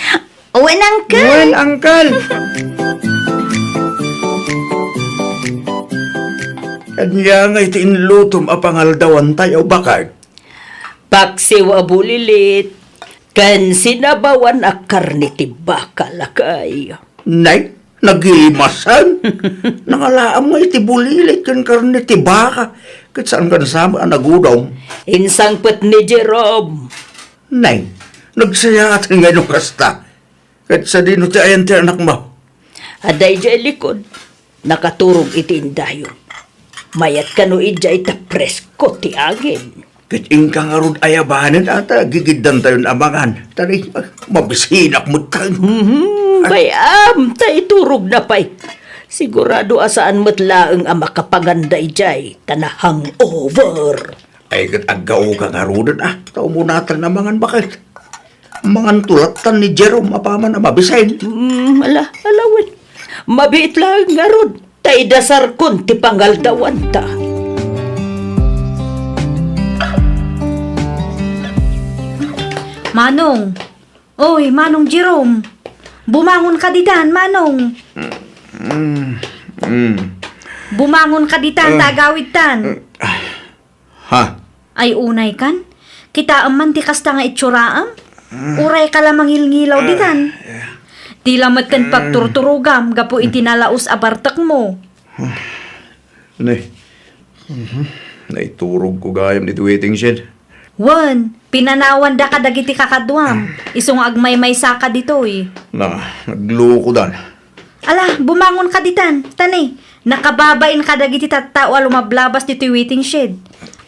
Uwan, uncle. Well, Uncle. Anya nga iti inlutom apangaldawan tayo bakag. Paksiw abulilit, kan sinabawan a karne ti baka lakay. Nay, nagimasan. Nangalaam mo iti bulilit kan karne ti baka. Kat saan ka nasama ang nagudong? Insangpet ni Jerome. Nay, nagsaya at ngayon kasta. Kat sa dino ti ayan ti anak mo. Aday dya likod, nakaturog iti indayo. Mayat kano idya ita presko ti agin. Kat ingkang arud ayabanan ata, gigiddan tayo amangan. Tari, mabisinak mo tayo. Bayam, tay turog na pay. Sigurado asaan matlaang ang makapaganday jay, tanahang over. Ay, kat agaw kang arudan tao mo natin amangan bakit? Mangan tulatan ni Jerome apaman na mabisayin. Alawan. Mabiit lang nga rod, tay dasar kun ti pangaldawan ta. Manong! Oy, Manong Jerome! Bumangon ka ditan, Manong! Bumangon ka ditan, tagawid tan! Ha? Ay unay kan? Kita man ti kasta nga itsuraam? Uray ka lamang ilngilaw ditan. Di lamat kan pagturturugam, gapo itinalaos abartak mo. Nay. Naiturog ko gayam dito waiting shed. Wan, pinanawan da ka dagiti kakadwam. Isong agmay may saka dito eh. Nagloko dan. Ala, bumangon ka ditan. Tanay, nakababain ka dagiti tattao lumablabas dito waiting shed.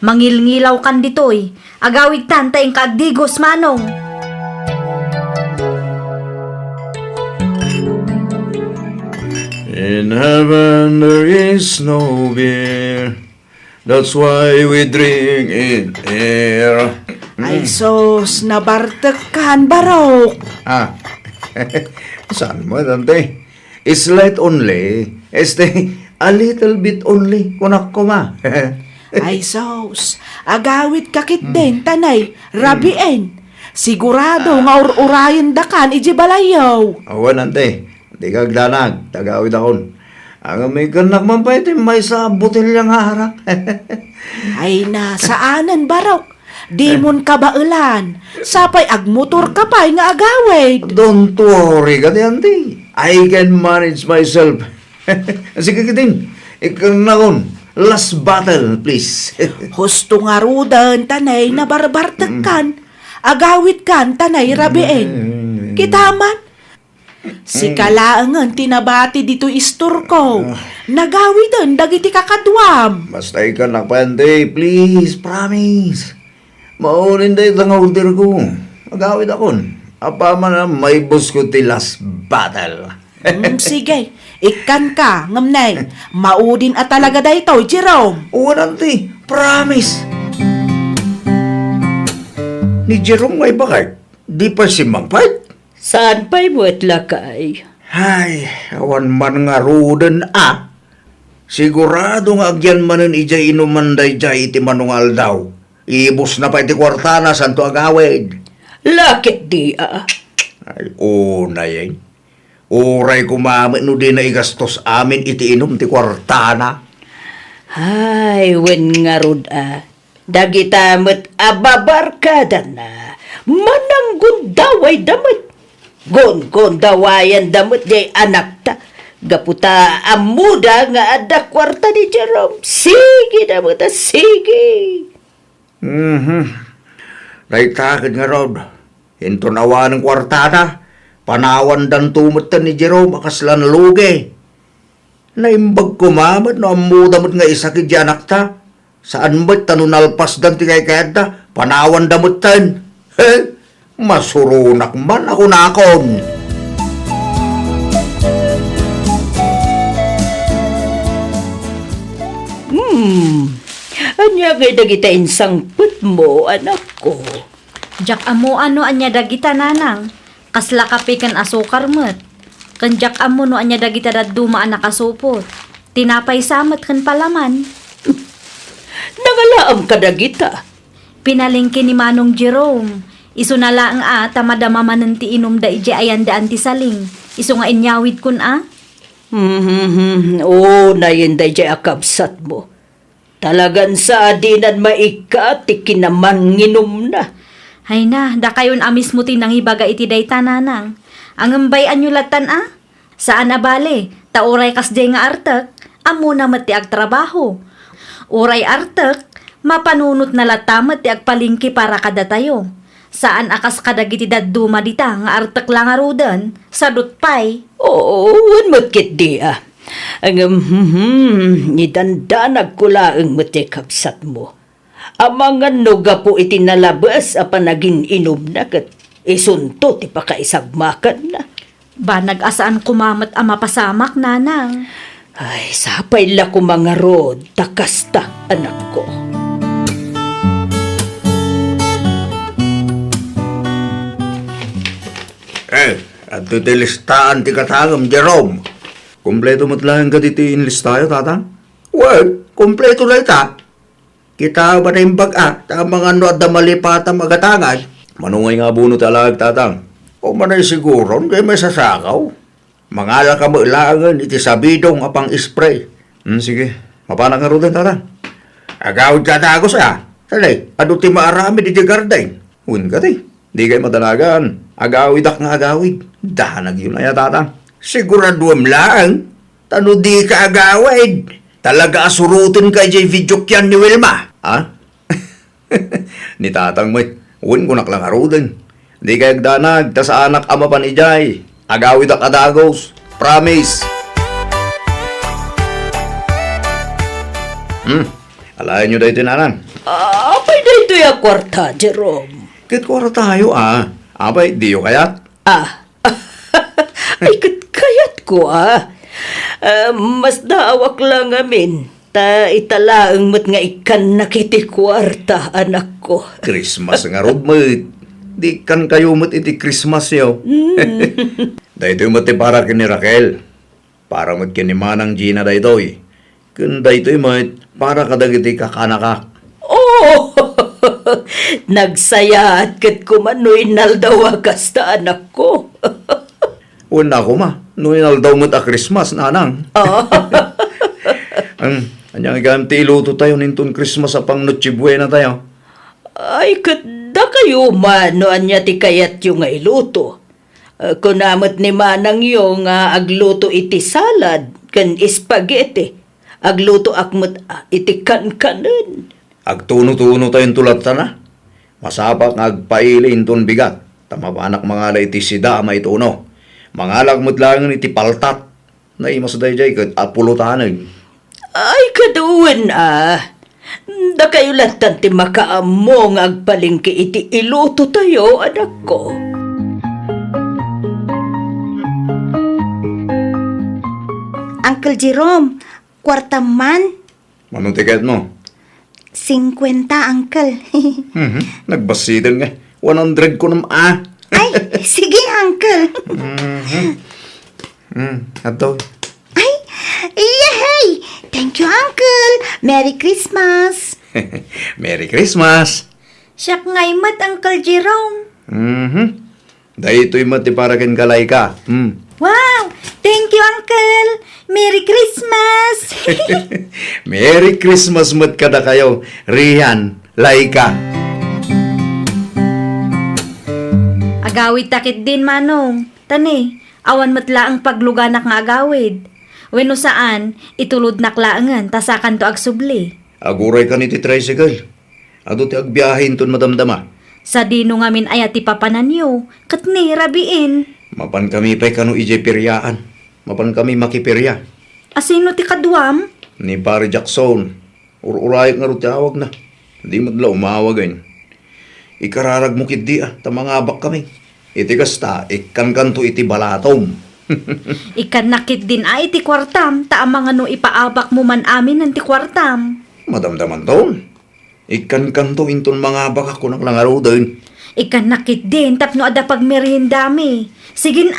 Mangilngilaw kan dito eh. Agawid tan, tayong kaagdigos, Manong. In heaven there is no beer. That's why we drink it here. Ay sos, nabartakan barok. Saan mo, Dante? It's light only. A little bit only. Kunak ko ma. Ay sos, agawit kakit din, tanay, rabien. Sigurado nga urayan dakan, iji balayaw. Awan, Dante. Di ka agdanag. Tagawid akon. Ang may kanak man pa ito, may sa botelya nga harak. Ay nasaanan barok. Di mon kabailan. Sapay agmotor ka pa'y nga agawid. Don't worry ka, Dante. I can manage myself. Sige kitin. Ikaw na kon. Last battle, please. Husto nga rudan, tanay, na barbartakan. Agawit kan, tanay, rabien. Kitaman. Si kalaangan tinabati dito istor ko. Nagawidan, dagiti kakadwam. Basta ikaw na pa, Dante. Please, promise. Maunin da itang order ko. Magawid akon. Apa man na may bus ko ti last battle. Sige, ikan ka, ngamnay. Maudin at talaga da ito, Jerome. Oo, Dante. Promise. Ni Jerome ay bakit? Di pa si Mangpait? Saan pa'y mo't lakay? Ay, awan man nga rudan Sigurado nga agyan manen ijay inumanday jay iti manungal daw. Ibus na pa iti kwartana santo agawid. Lakit di Ay, na yan. Uray kumamit no di na igastos amin iti inom ti kwartana. Ay, wen nga rod Dagitamet ababarkada na. Mananggun daway damit. Gon dawayan damit jay anak ta. Gaputa amuda nga ada kwarta ni Jerome. Sige damit sige. Naitakid nga rod. Hinto nawa ng kwartada. Panawan dan tumutan ni Jerome akaslan luge. Naimbag kumamad no amudamot nga isakid di anak ta. Saan ba't tanunalpas dan ti kay kayada? Panawan damutan. Masurunak man ako nakon. Anya ngay dagita insangput mo, anak ko. Jak amo ano anya dagita nanang. Kasla kape kan asukar met. Kan jak amo no anya dagita daduma anak asupot. Tinapay samet kan palaman. Nangalaam ka dagita. Pinalingki ni Manong Jerome. Isu na lang tamadama manen ti inom da ije ayan daan ti saling. Isu nga inyawid kun Oo, nayin da ije akabsat mo. Talagan sa adinan maika, ti kinaman nginom na. Hay na, da kayon amis mo tinangibaga iti day tananang. Ang ambayan nyo latan Saan abale, tauray kas day nga artek, amo na mati ag trabaho. Uray artek, mapanunot na latamat ti agpalingki para kada tayo. Saan akas kadagiti daduma dita nga artek lang arudan, sadot pay. Oo, unmat di Ang nidandanag ko laang mati kapsat mo. Amangan noga po iti nalabas apan naging inom na kat isunto ti pakaisagmakan na. Ba nag-asaan kumamat ama pasamak, nanang? Ay, sapay la ko mga rod, takasta, anak ko. At iti listaan ti katagam, Jerome. Kompleto mo't lang ka diti inlistayo, tata? Wag, kompleto lang ta. Kita ba na yung baga, ta mga ano at damalipata magatangad. Manungay nga buno talag, tatang. O manay siguro, kaya may sasakaw. Mangala ka mo ilangan, iti sabidong apang spray. Sige, mapanang nga rin, tatang. Agawid ka tagos, Salay, ano ti maarami di garden? Hun ka ti, di kayo madalagan. Agawid nga agawid. Dahanag yun na tatang. Siguraduam lang. Tano di ka agawid. Talaga asurutin ka jay video kyan ni Wilma. Ni tatang mo, uwin ko naklang arudin. Di kayag danag, ta sa anak ama pan ijay. Agawid ak adagos. Promise. Alayan nyo dahi tinanan. Apay na ito yung kwarta, Jerome. Kit ko tayo, Abay, di yo kayat. Ay, kayat ko, mas daawak lang amin. Ta italaang mat nga ikan nakiti kwarta, anak ko. Christmas nga rod mo. Di kan kayo mat iti Christmas yo. Dahito yung mati para kini Raquel. Para mat kini Manang Gina dahito Kun dahito yung mat para kadagiti kakanaka. Oh! Nagsaya at kat kumanoy naldawa kasta anak ko. Una ko Noy daw mo't a Christmas, nanang. Anyang iganti iluto tayo nintong Christmas sa pang Noche Buena tayo. Ay, kada kayo man, no anya ti kayat yung nga iluto. Kunamot ni Manang yung agluto iti salad, kan spaghetti. Agluto akmot iti kan-kanan. Agtuno-tuno tayong tulat na. Masapak nga agpaili inton bigat. Tamapanak mga la iti sida ama ituno. Mga lagmot lang iti paltat. Na imas dayjay kat apulutanag. Ay, kaduwan Da kayo latan ti makaamong agpalingki iti iluto tayo, anak ko. Uncle Jerome, kwarta man. Manong tiket mo? 50, Uncle. Nagbasidan nga. 100 ko naman Ay, sige, Uncle. Ato. Ay, yay! Thank you, Uncle. Merry Christmas. Merry Christmas. Siyak ngay mat, Uncle Jerome. Dahito yung mati para ken kalay ka. Wow! Thank you, Uncle! Merry Christmas! Merry Christmas mat kada kayo. Rihan, Laika. Agawid takit din, Manong. Tani, awan matla ang pagluganak nga agawid. Wenno saan, itulod naklaangan, tasakan to agsubli. Aguray ka ni ti tricycle. Ado ti agbiyahin ton madamdama. Sa dino ngamin ayat ti papananyo, katni rabiin. Mapan kami pa'y kanu ije piryaan. Mapan kami makipirya. Asino ti kadwam? Ni Pare Jackson. Ururayag nga ro tawag na. Hindi mo dala umawagan. Ikararag mo kit di tamangabak kami. Iti kasta, ikan-kanto iti balatom. Ikan nakit din ay ti kwartam, taamang ano ipaabak mo man amin ng ti kwartam. Madamdaman taon. Ikan-kanto inton mga baka ko ng langaro din. Ikan nakit din, tapno ada pagmeriendami. Sigin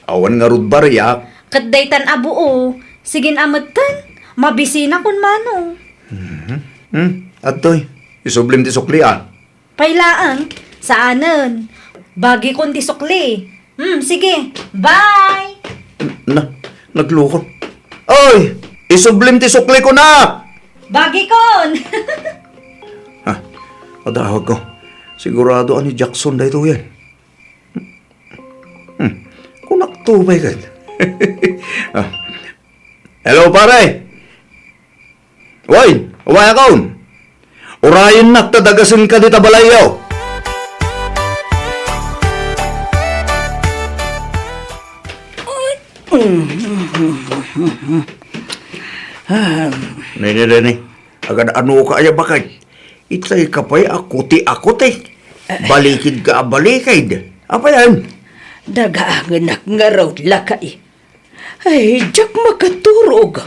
Awan nga rod bariyak. Kadaytan abuo. Sigin amatan, mabisina kun manong. Atoy, isublim ti sukli Pailaan, saanan? Bagi kon ti sukli. Sige, bye! Naglukon. Oy, isublim ti sukli ko na! Bagi kon! Ha, adahag ko. Sigurado ani Jackson da ito yan. Kunak tubay ka. Ah. Hello, pare! Why? Uway akaon! Urayin nak tadagasin ka dita balayaw! Nini. Agad ano ka aya bakay? Itay ka pa'y akuti-akuti. Balikid ka balikid. Apa yan? Dagaanganak nga raw lakay. Ay, jak makaturog.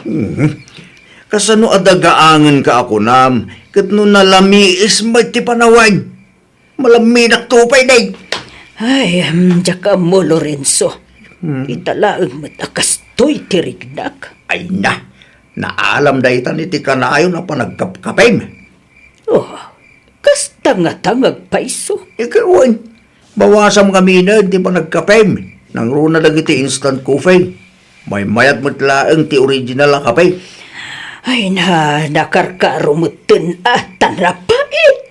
Kasano adagaangan ka ako nam? Kat no nalamiis may ti panawag. Malaminak tupay day. Ay, jak mo Lorenzo. Italaang matakastoy tirignak. Ay na. Naalam day tan iti kanayo na panagkapkapim. Oh, kasta nga tangag paiso. Ikawan. Bawasam kami na di pa nagkapim. Nang runa lang iti instant coffee. May mayat mo't laang ti original na kape. Ay na, nakarkarumutin at tanapait.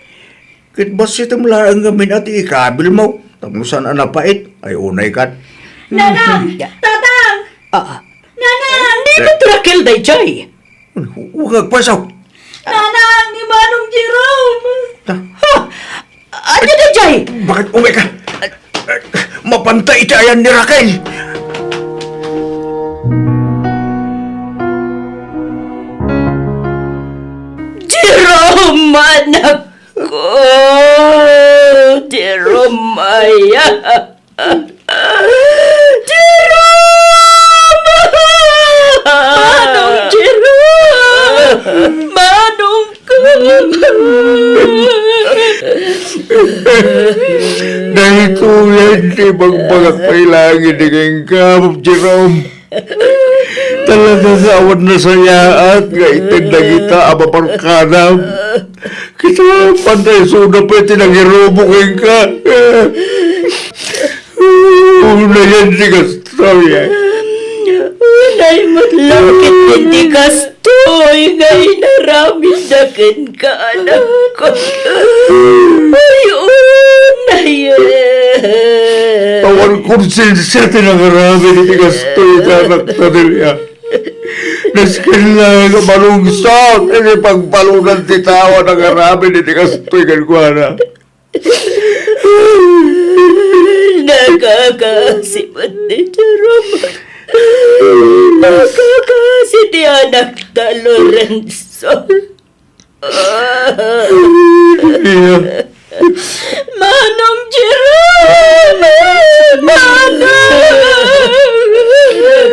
Kit bas ito laang kami na ti ikabil mo. Tamusan ang napait. Ay unay kat. Nanang! Tatang! Nanang! Di ba trakil day jay? Huwag pasaw. Nanang! Ni Manong Jerome! Ha? Ano day jay? Bakit umay ka? Mapantay tayan ni Raquel. Jerome, anak ko! Jerome, Maya! Jerome! Manong Jerome! Manong ko! Dahil tulad di magbagak pailangin ni kayong kamap, Jerome. Talaga sa awan na saya at gaitin na kita apaparkanam. Kita pantay suda pa itinangirobo kayong ka. Una yan si Gastoy eh. Unay matlakit hindi kastoy ngay naramid na ka, anak ko. Ay, unay eh. Awan konsensya tinangarami ni Gastoy sa anak na nila. Naskila ka malungsot. Ini pagpalunan ti tawa ng arami ni Gastoy kankuana. Nakakasipat ni Jerome. Nakakasi ni anak na Lorenzo. Manong Jerome! Manong!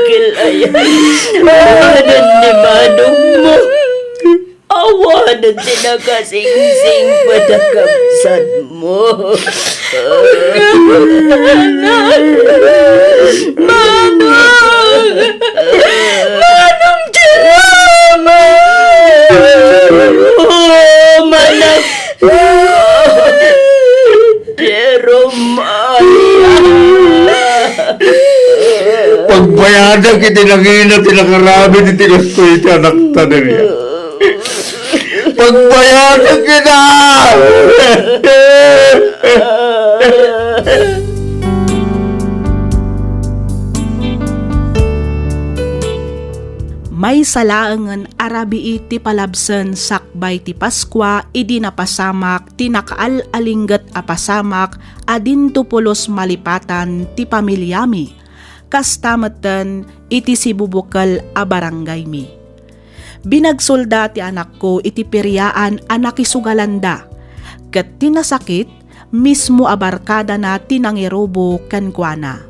Kilaya. Awanan ni Manong mo. Awanan sinakasing-sing padakapsan mo. Manong! Manong Jerome! Oh, manang! Jerome! Pagbayadan kita nangina tinakarami ni Gastoy ti anak ta nila. Pagbayadan kita! May salaangan arabi iti palabsen sakbay ti Paskwa idi napasamak ti nakaal-alinggat a pasamak adin tupulos malipatan ti pamilyami. Kastameten iti sibubukal a barangay mi. Binagsolda ti anak ko iti peryaan a nakisugalanda. Ket tinasakit mismo a barkada na tinangirobo kankwana.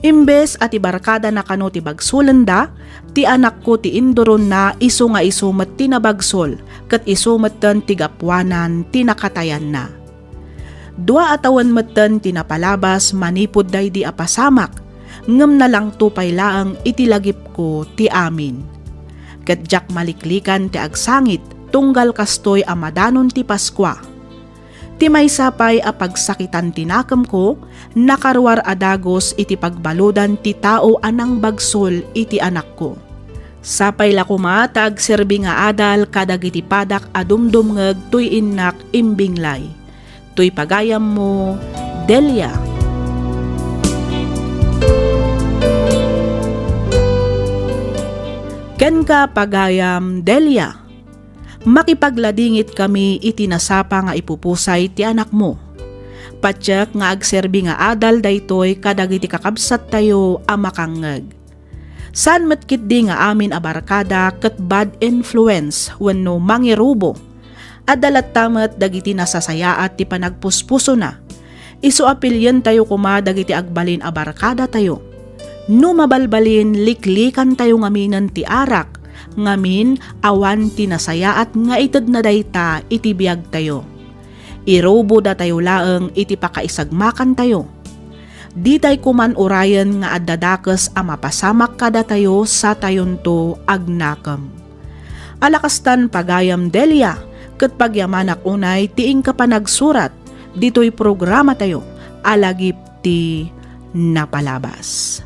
Imbes at ibarkada na kano ti bagsulanda, ti anak ko ti indoron na iso nga isumet ti nabagsol, kat isumetten ti gapwanan ti nakatayan na. Dua atawan metten ti napalabas manipod day di apasamak, ngem na lang tupay laang itilagip ko ti amin. Kat jak maliklikan ti agsangit, tunggal kastoy amadanon ti Paskwa. Ti may sapay a pagsakitan tinakam ko, nakarwar adagos iti pagbaludan ti tao anang bagsol iti anak ko. Sapay la kumatag serbi nga adal kadagiti padak adumdum ngeg tuy innak imbinglay. Tuy pagayam mo, Delia. Ken ka pagayam, Delia. Makipagladingit kami itinasapa nga ipupusay ti anak mo. Patyak nga agserbi nga adal daytoy kadagiti kakabsat tayo amakangeg. San matkit di nga amin abarkada ket bad influence wenno mangirubo. Adalat tamet dagiti nasasayaat ti panagpuspuso na. Isu apilyen tayo kuma dagiti agbalin abarkada tayo. No mabalbalin liklikan tayo ngaminan ti arak, ngamin awan ti nasayaat nga ited na dayta iti biag tayo. Irubo da tayo laeng iti pakaisagmakan tayo. Di tay kuman urayan nga addadakes a mapasamak kada tayo sa tayon to agnakam. Alakastan pagayam, Delia, ket pagyamanak unay tiing ka pa nagsurat, dito'y programa tayo, alagip ti napalabas.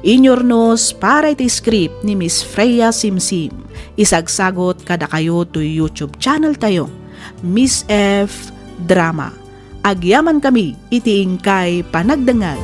Inyornos para iti script ni Miss Freya Simsim, isagsagot kada kayo to YouTube channel tayo, Miss F. Drama. Agyaman kami itiing kay panagdangan.